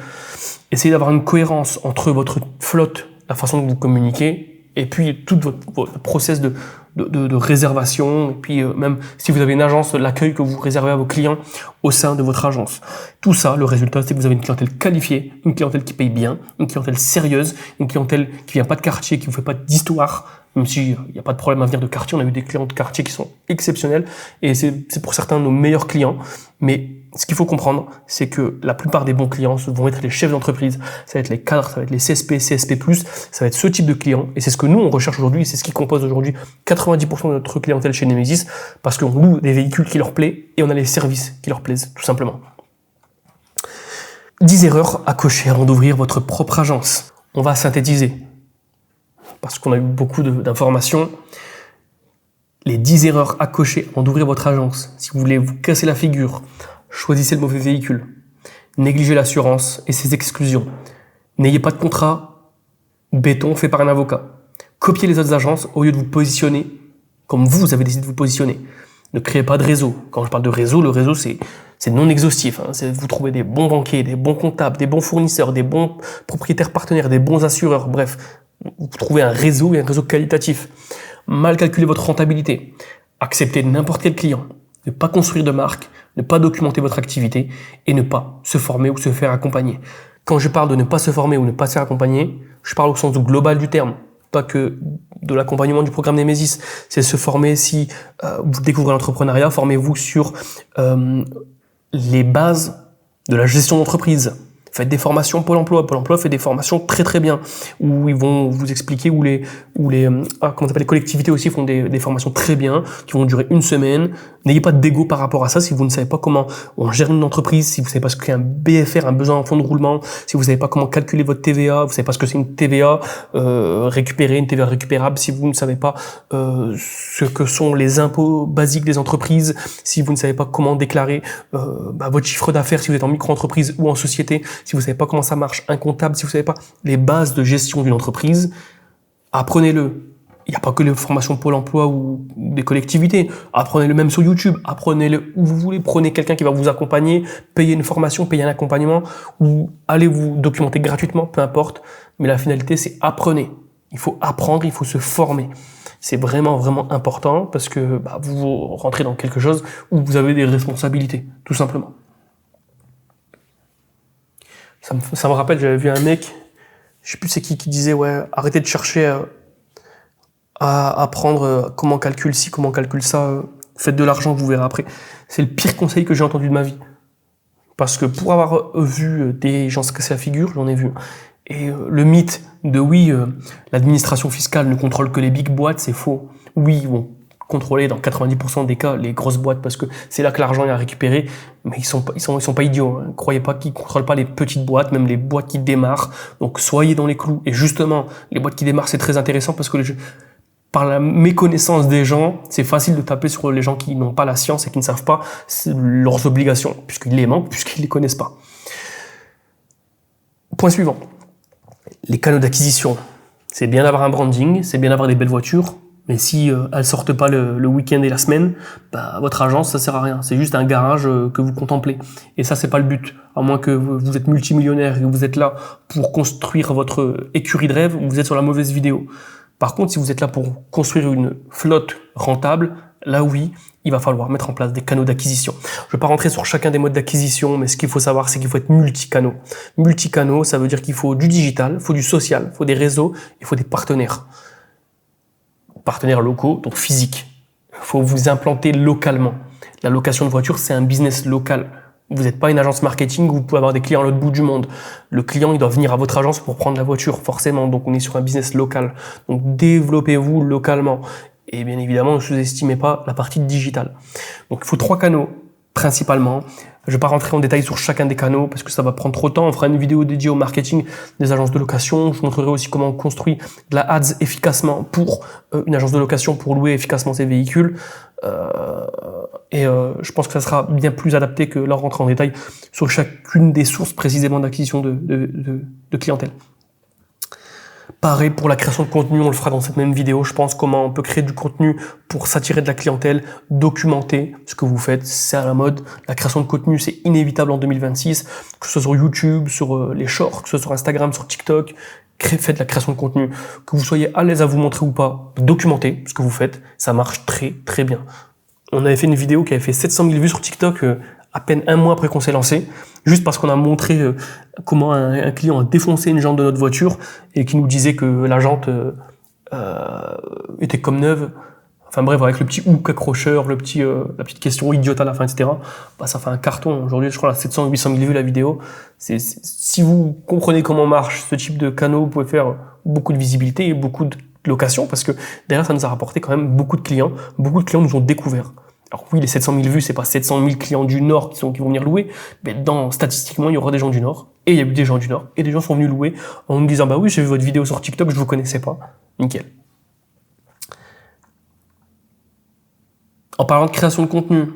essayez d'avoir une cohérence entre votre flotte, la façon dont vous communiquez, et puis tout votre process de réservation, et puis même si vous avez une agence, l'accueil que vous réservez à vos clients au sein de votre agence. Tout ça, le résultat, c'est que vous avez une clientèle qualifiée, une clientèle qui paye bien, une clientèle sérieuse, une clientèle qui vient pas de quartier, qui vous fait pas d'histoire, même s'il n'y a pas de problème à venir de quartier. On a eu des clients de quartier qui sont exceptionnels, et c'est pour certains nos meilleurs clients. Mais ce qu'il faut comprendre, c'est que la plupart des bons clients vont être les chefs d'entreprise, ça va être les cadres, ça va être les CSP, CSP+, ça va être ce type de clients, et c'est ce que nous on recherche aujourd'hui, et c'est ce qui compose aujourd'hui 90% de notre clientèle chez Nemesis, parce qu'on loue des véhicules qui leur plaisent, et on a les services qui leur plaisent, tout simplement. 10 erreurs à cocher avant d'ouvrir votre propre agence. On va synthétiser, parce qu'on a eu beaucoup d'informations. Les 10 erreurs à cocher avant d'ouvrir votre agence. Si vous voulez vous casser la figure, choisissez le mauvais véhicule. Négligez l'assurance et ses exclusions. N'ayez pas de contrat béton fait par un avocat. Copiez les autres agences au lieu de vous positionner comme vous avez décidé de vous positionner. Ne créez pas de réseau. Quand je parle de réseau, le réseau c'est non exhaustif. Hein. Vous trouvez des bons banquiers, des bons comptables, des bons fournisseurs, des bons propriétaires partenaires, des bons assureurs. Bref, vous trouvez un réseau et un réseau qualitatif. Mal calculer votre rentabilité. Accepter n'importe quel client. Ne pas construire de marque, ne pas documenter votre activité et ne pas se former ou se faire accompagner. Quand je parle de ne pas se former ou ne pas se faire accompagner, je parle au sens global du terme, pas que de l'accompagnement du programme Nemesis. C'est se former si vous découvrez l'entrepreneuriat, formez-vous sur les bases de la gestion d'entreprise. Faites des formations Pôle emploi. Pôle emploi fait des formations très très bien où ils vont vous expliquer comment ça s'appelle, les collectivités aussi font des formations très bien qui vont durer 1 semaine. N'ayez pas d'ego par rapport à ça. Si vous ne savez pas comment on gère une entreprise, si vous savez pas ce qu'est un BFR, un besoin en fonds de roulement, si vous savez pas comment calculer votre TVA, vous savez pas ce que c'est une TVA récupérée, une TVA récupérable, si vous ne savez pas ce que sont les impôts basiques des entreprises, si vous ne savez pas comment déclarer votre chiffre d'affaires, si vous êtes en micro-entreprise ou en société, si vous savez pas comment ça marche, un comptable, si vous savez pas les bases de gestion d'une entreprise, apprenez-le. Il n'y a pas que les formations Pôle emploi ou des collectivités. Apprenez-le même sur YouTube. Apprenez-le où vous voulez. Prenez quelqu'un qui va vous accompagner, payez une formation, payez un accompagnement ou allez vous documenter gratuitement, peu importe. Mais la finalité, c'est apprenez. Il faut apprendre, il faut se former. C'est vraiment, vraiment important parce que vous rentrez dans quelque chose où vous avez des responsabilités, tout simplement. Ça me rappelle, j'avais vu un mec, je sais plus c'est qui disait, ouais, arrêtez de chercher à apprendre comment on calcule ci, comment on calcule ça, faites de l'argent, vous verrez après. C'est le pire conseil que j'ai entendu de ma vie. Parce que pour avoir vu des gens se casser la figure, j'en ai vu. Et le mythe de l'administration fiscale ne contrôle que les big boîtes, c'est faux. Oui, ils vont contrôler dans 90% des cas les grosses boîtes parce que c'est là que l'argent est à récupérer, mais ils sont pas idiots. Hein. Croyez pas qu'ils contrôlent pas les petites boîtes, même les boîtes qui démarrent. Donc soyez dans les clous. Et justement, les boîtes qui démarrent, c'est très intéressant parce que par la méconnaissance des gens, c'est facile de taper sur les gens qui n'ont pas la science et qui ne savent pas leurs obligations, puisqu'ils les manquent, puisqu'ils les connaissent pas. Point suivant. Les canaux d'acquisition. C'est bien d'avoir un branding, c'est bien d'avoir des belles voitures, mais si elles sortent pas le week-end et la semaine, votre agence, ça sert à rien. C'est juste un garage que vous contemplez. Et ça, c'est pas le but. À moins que vous êtes multimillionnaire et que vous êtes là pour construire votre écurie de rêve, vous êtes sur la mauvaise vidéo. Par contre, si vous êtes là pour construire une flotte rentable, là oui, il va falloir mettre en place des canaux d'acquisition. Je ne vais pas rentrer sur chacun des modes d'acquisition, mais ce qu'il faut savoir, c'est qu'il faut être multicanaux. Multicanaux, ça veut dire qu'il faut du digital, il faut du social, il faut des réseaux, il faut des partenaires. Partenaires locaux, donc physiques. Il faut vous implanter localement. La location de voiture, c'est un business local. Vous n'êtes pas une agence marketing où vous pouvez avoir des clients à l'autre bout du monde. Le client, il doit venir à votre agence pour prendre la voiture, forcément. Donc, on est sur un business local. Donc, développez-vous localement. Et bien évidemment, ne sous-estimez pas la partie digitale. Donc, il faut 3 canaux, principalement. Je ne vais pas rentrer en détail sur chacun des canaux parce que ça va prendre trop de temps. On fera une vidéo dédiée au marketing des agences de location. Je vous montrerai aussi comment on construit de la ads efficacement pour une agence de location pour louer efficacement ses véhicules. Je pense que ça sera bien plus adapté que leur rentrer en détail sur chacune des sources précisément d'acquisition de clientèle. Pareil pour la création de contenu, on le fera dans cette même vidéo. Je pense comment on peut créer du contenu pour s'attirer de la clientèle, documenter ce que vous faites, c'est à la mode. La création de contenu, c'est inévitable en 2026, que ce soit sur YouTube, sur les shorts, que ce soit sur Instagram, sur TikTok. Faites de la création de contenu, que vous soyez à l'aise à vous montrer ou pas, documentez ce que vous faites, ça marche très très bien. On avait fait une vidéo qui avait fait 700 000 vues sur TikTok à peine 1 mois après qu'on s'est lancé, juste parce qu'on a montré comment un client a défoncé une jante de notre voiture et qui nous disait que la jante était comme neuve. Enfin bref, avec le petit hook accrocheur, la petite question idiote à la fin, etc. Ça fait un carton. Aujourd'hui, je crois, à 700 800 000 vues la vidéo. Si vous comprenez comment marche ce type de canaux, vous pouvez faire beaucoup de visibilité et beaucoup de location parce que derrière, ça nous a rapporté quand même beaucoup de clients. Beaucoup de clients nous ont découvert. Alors oui, les 700 000 vues, c'est pas 700 000 clients du Nord qui vont venir louer, mais statistiquement, il y aura des gens du Nord, et il y a eu des gens du Nord, et des gens sont venus louer en nous disant, oui, j'ai vu votre vidéo sur TikTok, je vous connaissais pas. Nickel. En parlant de création de contenu,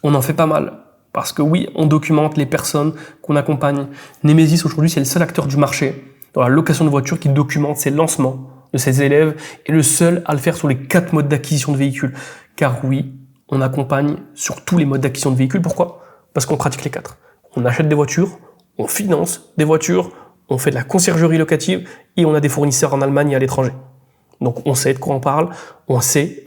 on en fait pas mal. Parce que oui, on documente les personnes qu'on accompagne. Nemesis, aujourd'hui, c'est le seul acteur du marché dans la location de voitures qui documente ses lancements de ses élèves et le seul à le faire sur les 4 modes d'acquisition de véhicules. Car oui, on accompagne sur tous les modes d'acquisition de véhicules. Pourquoi ? Parce qu'on pratique les 4. On achète des voitures, on finance des voitures, on fait de la conciergerie locative et on a des fournisseurs en Allemagne et à l'étranger. Donc on sait de quoi on parle, on sait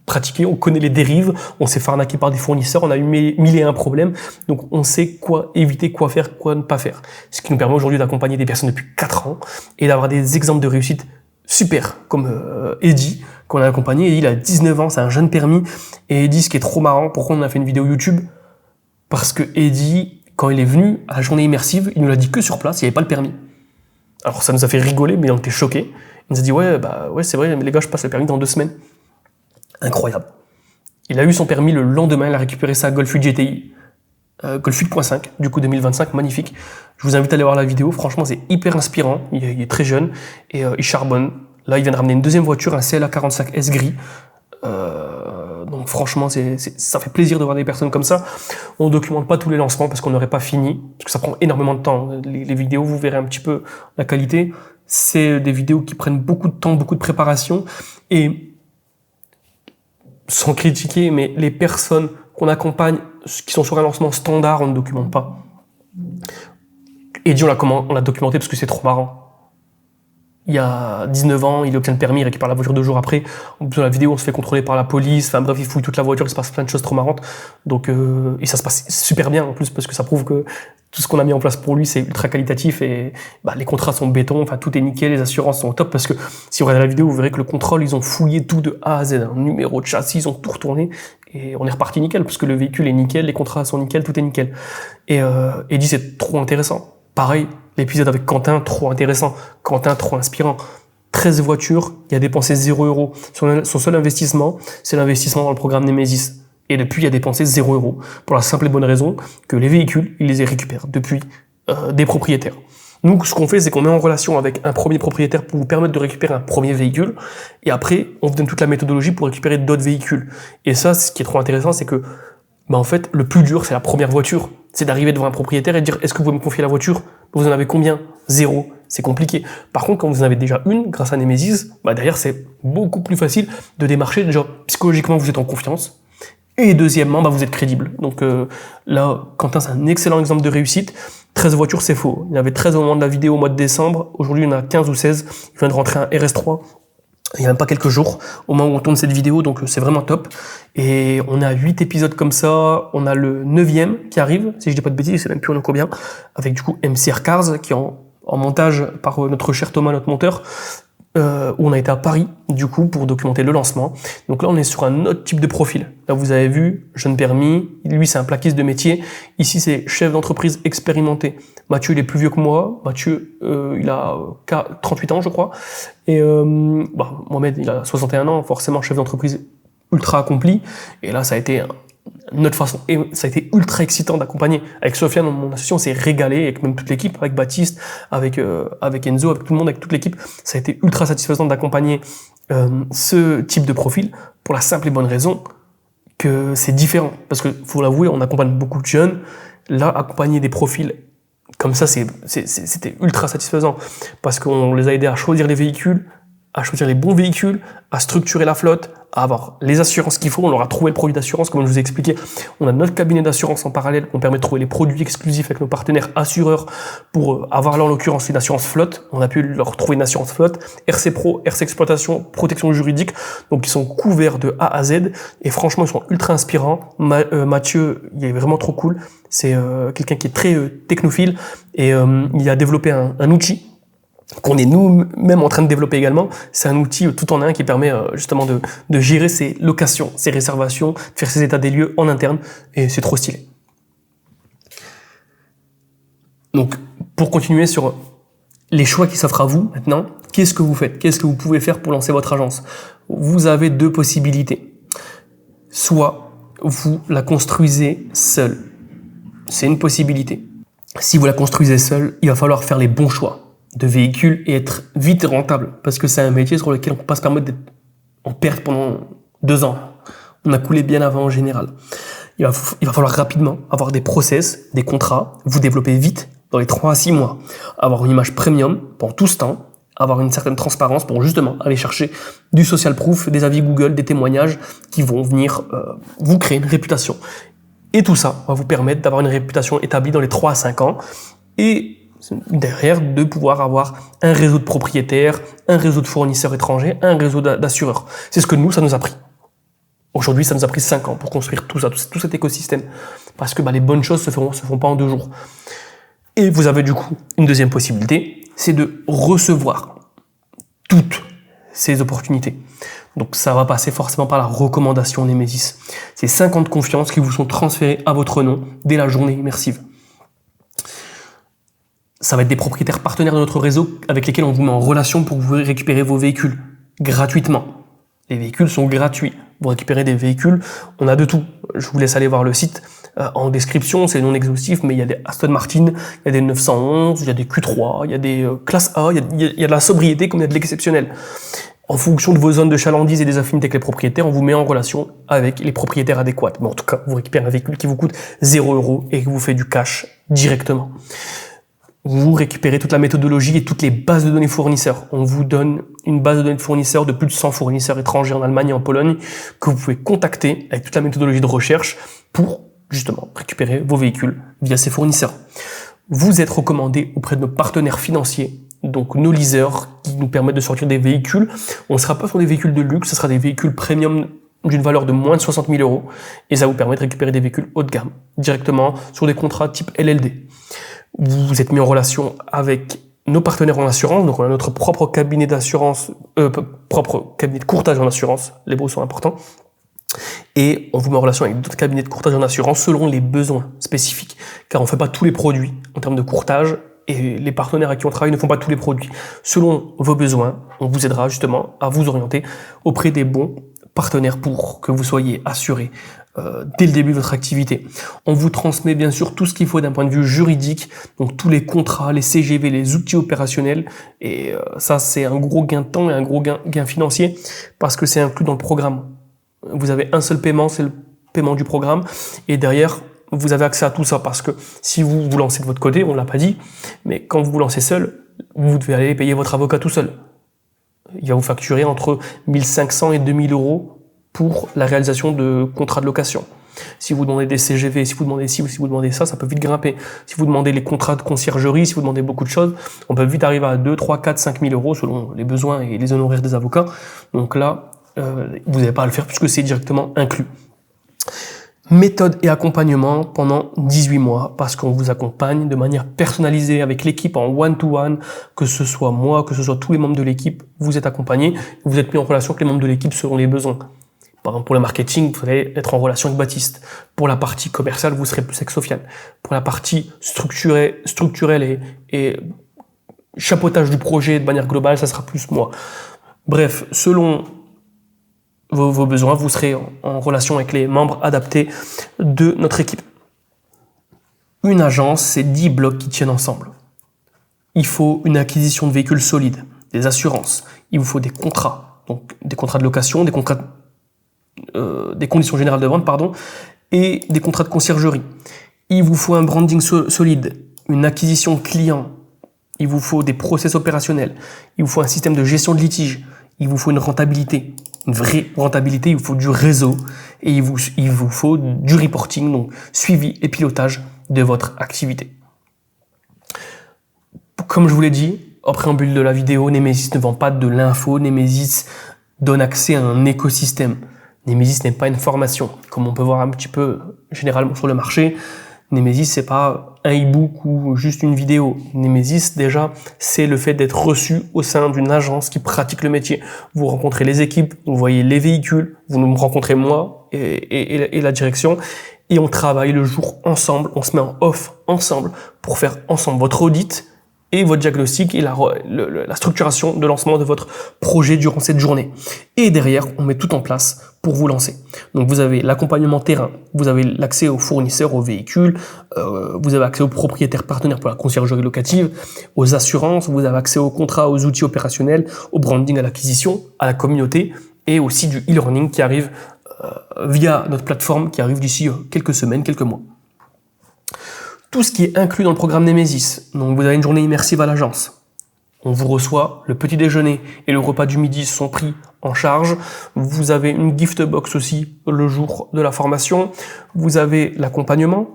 pratiqué, on connaît les dérives, on s'est fait arnaquer par des fournisseurs, on a eu mille et un problèmes, donc on sait quoi éviter, quoi faire, quoi ne pas faire. Ce qui nous permet aujourd'hui d'accompagner des personnes depuis 4 ans et d'avoir des exemples de réussite super, comme Eddy, qu'on a accompagné. Eddy, il a 19 ans, c'est un jeune permis, et Eddy, ce qui est trop marrant, pourquoi on a fait une vidéo YouTube? Parce que Eddy, quand il est venu à la journée immersive, il nous l'a dit que sur place, il n'y avait pas le permis. Alors ça nous a fait rigoler, mais on était choqués. Il nous a dit ouais, c'est vrai, mais les gars, je passe le permis dans 2 semaines. Incroyable. Il a eu son permis le lendemain, il a récupéré sa Golf 8 GTI, Golf 8.5, du coup 2025, magnifique. Je vous invite à aller voir la vidéo, franchement c'est hyper inspirant, il est très jeune et il charbonne. Là il vient de ramener une deuxième voiture, un CLA 45S gris. Donc franchement ça fait plaisir de voir des personnes comme ça. On ne documente pas tous les lancements parce qu'on n'aurait pas fini, parce que ça prend énormément de temps. Les vidéos, vous verrez un petit peu la qualité. C'est des vidéos qui prennent beaucoup de temps, beaucoup de préparation et sans critiquer, mais les personnes qu'on accompagne, qui sont sur un lancement standard, on ne documente pas. Eddy, on l'a documenté parce que c'est trop marrant. Il y a 19 ans, il obtient le permis, il récupère la voiture 2 jours après. Dans la vidéo, on se fait contrôler par la police. Enfin bref, il fouille toute la voiture, il se passe plein de choses trop marrantes. Donc, et ça se passe super bien en plus parce que ça prouve que tout ce qu'on a mis en place pour lui, c'est ultra qualitatif et les contrats sont béton, enfin tout est nickel, les assurances sont au top parce que si vous regardez la vidéo, vous verrez que le contrôle, ils ont fouillé tout de A à Z, un numéro de châssis, ils ont tout retourné et on est reparti nickel parce que le véhicule est nickel, les contrats sont nickel, tout est nickel. Et Eddy, c'est trop intéressant. Pareil, l'épisode avec Quentin, trop intéressant. Quentin, trop inspirant. 13 voitures, il a dépensé 0 €. Son seul investissement, c'est l'investissement dans le programme Nemesis. Et depuis, il a dépensé 0 €. Pour la simple et bonne raison que les véhicules, il les récupère depuis des propriétaires. Nous, ce qu'on fait, c'est qu'on met en relation avec un premier propriétaire pour vous permettre de récupérer un premier véhicule. Et après, on vous donne toute la méthodologie pour récupérer d'autres véhicules. Et ça, ce qui est trop intéressant, c'est que, en fait, le plus dur, c'est la première voiture. C'est d'arriver devant un propriétaire et de dire, est-ce que vous pouvez me confier la voiture? Vous en avez combien? 0. C'est compliqué. Par contre, quand vous en avez déjà une, grâce à Nemesis, derrière, c'est beaucoup plus facile de démarcher. Déjà, psychologiquement, vous êtes en confiance. Et deuxièmement, vous êtes crédible. Donc là, Quentin, c'est un excellent exemple de réussite. 13 voitures, c'est faux. Il y en avait 13 au moment de la vidéo au mois de décembre. Aujourd'hui, il y en a 15 ou 16. Il vient de rentrer un RS3. Il n'y a même pas quelques jours au moment où on tourne cette vidéo, donc c'est vraiment top. Et on a 8 épisodes comme ça. On a le 9e qui arrive, si je dis pas de bêtises, c'est même plus on en combien, avec du coup MCR Cars qui est en montage par notre cher Thomas, notre monteur. Où on a été à Paris, du coup, pour documenter le lancement. Donc là, on est sur un autre type de profil. Là, vous avez vu, jeune permis, lui, c'est un plaquiste de métier. Ici, c'est chef d'entreprise expérimenté. Mathieu, il est plus vieux que moi. Mathieu, il a 38 ans, je crois. Et Mohamed, il a 61 ans, forcément chef d'entreprise ultra accompli. Et là, ça a été notre façon. Et ça a été ultra excitant d'accompagner. Avec Sofiane, mon associé, on s'est régalé, avec même toute l'équipe, avec Baptiste, avec Enzo, avec tout le monde, avec toute l'équipe. Ça a été ultra satisfaisant d'accompagner ce type de profil pour la simple et bonne raison que c'est différent. Parce que, faut l'avouer, on accompagne beaucoup de jeunes. Là, accompagner des profils comme ça, c'était ultra satisfaisant. Parce qu'on les a aidés à choisir les véhicules, à choisir les bons véhicules, à structurer la flotte, à avoir les assurances qu'il faut. On leur a trouvé le produit d'assurance, comme je vous ai expliqué. On a notre cabinet d'assurance en parallèle, qui nous permet de trouver les produits exclusifs avec nos partenaires assureurs pour avoir là, en l'occurrence, une assurance flotte. On a pu leur trouver une assurance flotte, RC Pro, RC Exploitation, protection juridique. Donc, ils sont couverts de A à Z. Et franchement, ils sont ultra inspirants. Mathieu, il est vraiment trop cool. C'est quelqu'un qui est très technophile et il a développé un outil qu'on est nous-mêmes en train de développer également. C'est un outil tout en un qui permet justement de gérer ses locations, ses réservations, de faire ses états des lieux en interne, et c'est trop stylé. Donc, pour continuer sur les choix qui s'offrent à vous maintenant, qu'est-ce que vous faites? Qu'est-ce que vous pouvez faire pour lancer votre agence? Vous avez 2 possibilités. Soit vous la construisez seul. C'est une possibilité. Si vous la construisez seul, il va falloir faire les bons choix de véhicules et être vite rentable, parce que c'est un métier sur lequel on peut pas se permettre d'être en perte pendant 2 ans. On a coulé bien avant en général. Il va falloir rapidement avoir des process, des contrats, vous développer vite dans les 3 à 6 mois, avoir une image premium pendant tout ce temps, avoir une certaine transparence pour justement aller chercher du social proof, des avis Google, des témoignages qui vont venir vous créer une réputation. Et tout ça va vous permettre d'avoir une réputation établie dans les 3 à 5 ans et derrière de pouvoir avoir un réseau de propriétaires, un réseau de fournisseurs étrangers, un réseau d'assureurs. C'est ce que nous, ça nous a pris. Aujourd'hui, ça nous a pris 5 ans pour construire tout ça, tout cet écosystème. Parce que les bonnes choses se font pas en 2 jours. Et vous avez du coup une deuxième possibilité, c'est de recevoir toutes ces opportunités. Donc ça va passer forcément par la recommandation Nemesis. C'est 5 ans de confiance qui vous sont transférés à votre nom dès la journée immersive. Ça va être des propriétaires partenaires de notre réseau avec lesquels on vous met en relation pour que vous récupérez vos véhicules gratuitement. Les véhicules sont gratuits. Vous récupérez des véhicules, on a de tout. Je vous laisse aller voir le site en description, c'est non exhaustif, mais il y a des Aston Martin, il y a des 911, il y a des Q3, il y a des classes A, il y a de la sobriété comme il y a de l'exceptionnel. En fonction de vos zones de chalandise et des affinités avec les propriétaires, on vous met en relation avec les propriétaires adéquats. Mais en tout cas, vous récupérez un véhicule qui vous coûte 0 € et qui vous fait du cash directement. Vous récupérez toute la méthodologie et toutes les bases de données fournisseurs. On vous donne une base de données de fournisseurs de plus de 100 fournisseurs étrangers en Allemagne et en Pologne que vous pouvez contacter avec toute la méthodologie de recherche pour justement récupérer vos véhicules via ces fournisseurs. Vous êtes recommandé auprès de nos partenaires financiers, donc nos leasers qui nous permettent de sortir des véhicules. On ne sera pas sur des véhicules de luxe, ce sera des véhicules premium d'une valeur de moins de 60 000 € et ça vous permet de récupérer des véhicules haut de gamme directement sur des contrats type LLD. Vous êtes mis en relation avec nos partenaires en assurance, donc on a notre propre cabinet d'assurance, propre cabinet de courtage en assurance, les mots sont importants, et on vous met en relation avec d'autres cabinets de courtage en assurance selon les besoins spécifiques, car on ne fait pas tous les produits en termes de courtage, et les partenaires avec qui on travaille ne font pas tous les produits. Selon vos besoins, on vous aidera justement à vous orienter auprès des bons partenaires pour que vous soyez assurés dès le début de votre activité. On vous transmet bien sûr tout ce qu'il faut d'un point de vue juridique, donc tous les contrats, les CGV, les outils opérationnels, et ça c'est un gros gain de temps et un gros gain financier parce que c'est inclus dans le programme. Vous avez un seul paiement, c'est le paiement du programme, et derrière vous avez accès à tout ça parce que si vous vous lancez de votre côté, on l'a pas dit, mais quand vous vous lancez seul, vous devez aller payer votre avocat tout seul. Il va vous facturer entre 1500 et 2000 € pour la réalisation de contrats de location. Si vous demandez des CGV, si vous demandez ci ou si vous demandez ça, ça peut vite grimper. Si vous demandez les contrats de conciergerie, si vous demandez beaucoup de choses, on peut vite arriver à 2, 3, 4, 5 000 € selon les besoins et les honoraires des avocats. Donc là, vous n'avez pas à le faire puisque c'est directement inclus. Méthode et accompagnement pendant 18 mois parce qu'on vous accompagne de manière personnalisée avec l'équipe en one-to-one, que ce soit moi, que ce soit tous les membres de l'équipe, vous êtes accompagnés, vous êtes mis en relation avec les membres de l'équipe selon les besoins. Par exemple, pour le marketing, vous allez être en relation avec Baptiste. Pour la partie commerciale, vous serez plus avec Sofiane. Pour la partie structurelle et chapeautage du projet de manière globale, ça sera plus moi. Bref, selon vos besoins, vous serez en relation avec les membres adaptés de notre équipe. Une agence, c'est 10 blocs qui tiennent ensemble. Il faut une acquisition de véhicules solides, des assurances, il vous faut des contrats, donc des contrats de location, des conditions générales de vente, et des contrats de conciergerie. Il vous faut un branding solide, une acquisition client, il vous faut des process opérationnels, il vous faut un système de gestion de litige, il vous faut une rentabilité, une vraie rentabilité, il vous faut du réseau et il vous faut du reporting, donc suivi et pilotage de votre activité. Comme je vous l'ai dit, en préambule de la vidéo, Nemesis ne vend pas de l'info, Nemesis donne accès à un écosystème. Nemesis n'est pas une formation, comme on peut voir un petit peu généralement sur le marché. Nemesis, c'est pas un e-book ou juste une vidéo. Nemesis, déjà, c'est le fait d'être reçu au sein d'une agence qui pratique le métier. Vous rencontrez les équipes, vous voyez les véhicules, vous nous rencontrez moi et la direction, et on travaille le jour ensemble, on se met en off ensemble pour faire ensemble votre audit et votre diagnostic et la structuration de lancement de votre projet durant cette journée. Et derrière, on met tout en place pour vous lancer. Donc vous avez l'accompagnement terrain, vous avez l'accès aux fournisseurs, aux véhicules, vous avez accès aux propriétaires partenaires pour la conciergerie locative, aux assurances, vous avez accès aux contrats, aux outils opérationnels, au branding, à l'acquisition, à la communauté et aussi du e-learning qui arrive via notre plateforme qui arrive d'ici quelques semaines, quelques mois. Tout ce qui est inclus dans le programme Nemesis. Donc vous avez une journée immersive à l'agence. On vous reçoit, le petit déjeuner et le repas du midi sont pris en charge. Vous avez une gift box aussi le jour de la formation. Vous avez l'accompagnement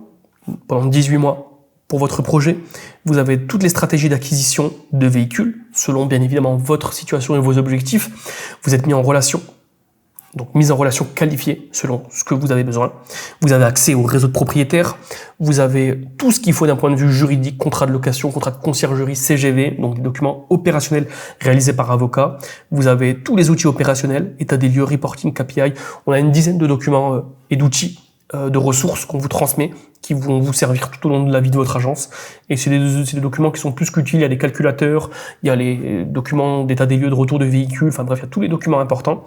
pendant 18 mois pour votre projet. Vous avez toutes les stratégies d'acquisition de véhicules selon bien évidemment votre situation et vos objectifs. Vous êtes mis en relation donc mise en relation qualifiée selon ce que vous avez besoin. Vous avez accès au réseau de propriétaires, vous avez tout ce qu'il faut d'un point de vue juridique, contrat de location, contrat de conciergerie, CGV, donc des documents opérationnels réalisés par avocat. Vous avez tous les outils opérationnels, état des lieux, reporting, KPI. On a une dizaine de documents et d'outils, de ressources qu'on vous transmet, qui vont vous servir tout au long de la vie de votre agence. Et c'est des documents qui sont plus qu'utiles. Il y a des calculateurs, il y a les documents d'état des lieux, de retour de véhicules, enfin bref, il y a tous les documents importants.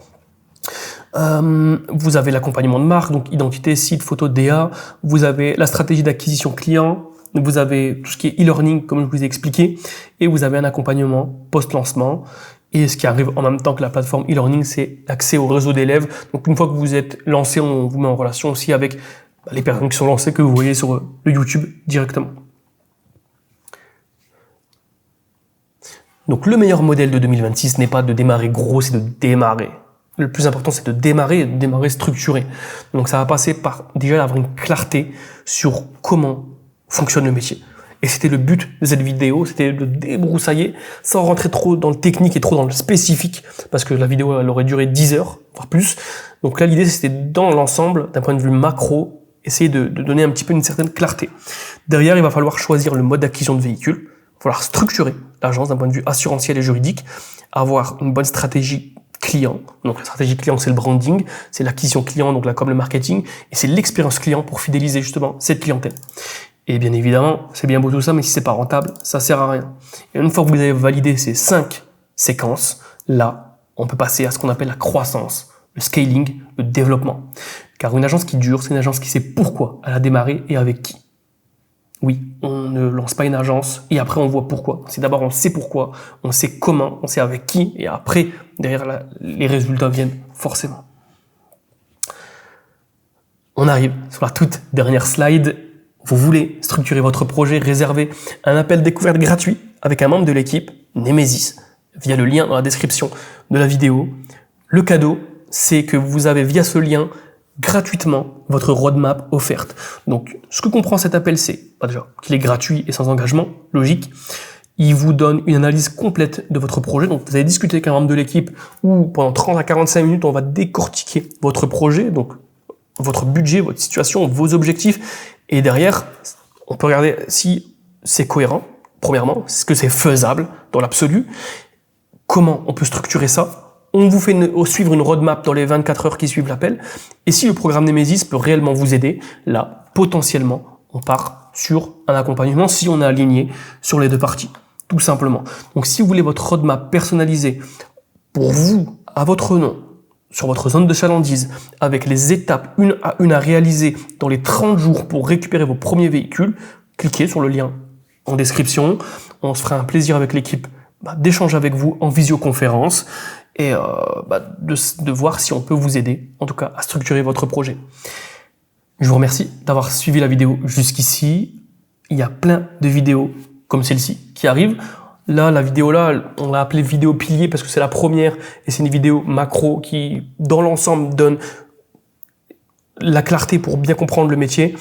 Vous avez l'accompagnement de marque, donc identité, site, photo, DA. Vous avez la stratégie d'acquisition client. Vous avez tout ce qui est e-learning, comme je vous ai expliqué. Et vous avez un accompagnement post-lancement. Et ce qui arrive en même temps que la plateforme e-learning, c'est l'accès au réseau d'élèves. Donc une fois que vous êtes lancé, on vous met en relation aussi avec les personnes qui sont lancées, que vous voyez sur le YouTube directement. Donc le meilleur modèle de 2026 n'est pas de démarrer gros, c'est de démarrer. Le plus important, c'est de démarrer structuré. Donc ça va passer par déjà avoir une clarté sur comment fonctionne le métier. Et c'était le but de cette vidéo, c'était de débroussailler sans rentrer trop dans le technique et trop dans le spécifique, parce que la vidéo elle aurait duré 10 heures, voire plus. Donc là l'idée c'était dans l'ensemble, d'un point de vue macro, essayer de donner un petit peu une certaine clarté. Derrière, il va falloir choisir le mode d'acquisition de véhicules, il va falloir structurer l'agence d'un point de vue assurantiel et juridique, avoir une bonne stratégie client. Donc la stratégie client, c'est le branding, c'est l'acquisition client, donc là comme le marketing, et c'est l'expérience client pour fidéliser justement cette clientèle. Et bien évidemment, c'est bien beau tout ça, mais si c'est pas rentable, ça sert à rien. Et une fois que vous avez validé ces 5 séquences, là, on peut passer à ce qu'on appelle la croissance, le scaling, le développement. Car une agence qui dure, c'est une agence qui sait pourquoi elle a démarré et avec qui. Oui, on ne lance pas une agence et après on voit pourquoi. C'est d'abord on sait pourquoi, on sait comment, on sait avec qui et après, derrière les résultats viennent forcément. On arrive sur la toute dernière slide. Vous voulez structurer votre projet, réserver un appel découverte gratuit avec un membre de l'équipe Nemesis via le lien dans la description de la vidéo. Le cadeau, c'est que vous avez via ce lien gratuitement votre roadmap offerte. Donc, ce que comprend cet appel, c'est déjà qu'il est gratuit et sans engagement, logique. Il vous donne une analyse complète de votre projet. Donc, vous allez discuter avec un membre de l'équipe où pendant 30 à 45 minutes, on va décortiquer votre projet, donc votre budget, votre situation, vos objectifs. Et derrière, on peut regarder si c'est cohérent, premièrement, est-ce que c'est faisable dans l'absolu, comment on peut structurer ça. On vous fait suivre une roadmap dans les 24 heures qui suivent l'appel. Et si le programme Nemesis peut réellement vous aider, là, potentiellement, on part sur un accompagnement si on est aligné sur les deux parties, tout simplement. Donc, si vous voulez votre roadmap personnalisée pour vous, à votre nom, sur votre zone de chalandise, avec les étapes une à une à réaliser dans les 30 jours pour récupérer vos premiers véhicules, cliquez sur le lien en description. On se fera un plaisir avec l'équipe d'échanger avec vous en visioconférence et de voir si on peut vous aider, en tout cas, à structurer votre projet. Je vous remercie d'avoir suivi la vidéo jusqu'ici. Il y a plein de vidéos comme celle-ci qui arrivent. Là, la vidéo là, on l'a appelée vidéo pilier parce que c'est la première et c'est une vidéo macro qui, dans l'ensemble, donne la clarté pour bien comprendre le métier.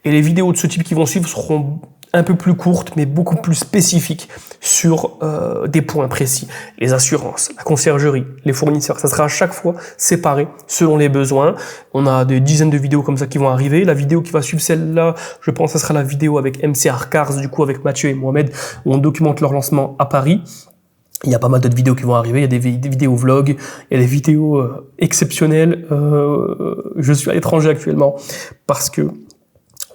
Et les vidéos de ce type qui vont suivre seront un peu plus courtes, mais beaucoup plus spécifiques sur des points précis. Les assurances, la conciergerie, les fournisseurs, ça sera à chaque fois séparé selon les besoins. On a des dizaines de vidéos comme ça qui vont arriver. La vidéo qui va suivre celle-là, je pense que ça sera la vidéo avec MCR Cars, du coup avec Mathieu et Mohamed, où on documente leur lancement à Paris. Il y a pas mal d'autres vidéos qui vont arriver, il y a des vidéos vlogs, il y a des vidéos exceptionnelles. Je suis à l'étranger actuellement parce que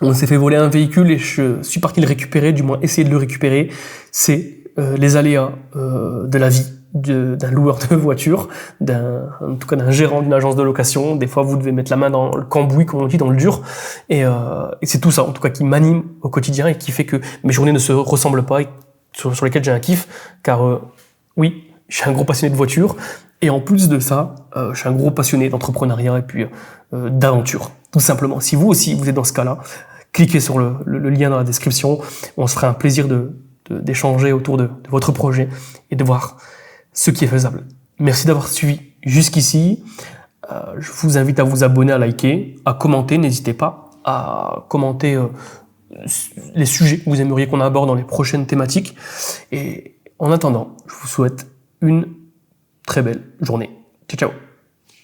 on s'est fait voler un véhicule et je suis parti le récupérer, du moins essayer de le récupérer. C'est les aléas de la vie d'un loueur de voiture, en tout cas d'un gérant d'une agence de location. Des fois, vous devez mettre la main dans le cambouis, comme on dit, dans le dur. Et c'est tout ça, en tout cas, qui m'anime au quotidien et qui fait que mes journées ne se ressemblent pas et sur lesquelles j'ai un kiff. Car oui, je suis un gros passionné de voiture. Et en plus de ça, je suis un gros passionné d'entrepreneuriat et puis d'aventure, tout simplement. Si vous aussi, vous êtes dans ce cas-là, cliquez sur le lien dans la description. On se fera un plaisir d'échanger autour de votre projet et de voir ce qui est faisable. Merci d'avoir suivi jusqu'ici. Je vous invite à vous abonner, à liker, à commenter. N'hésitez pas à commenter les sujets que vous aimeriez qu'on aborde dans les prochaines thématiques. Et en attendant, je vous souhaite une très belle journée. Ciao, ciao.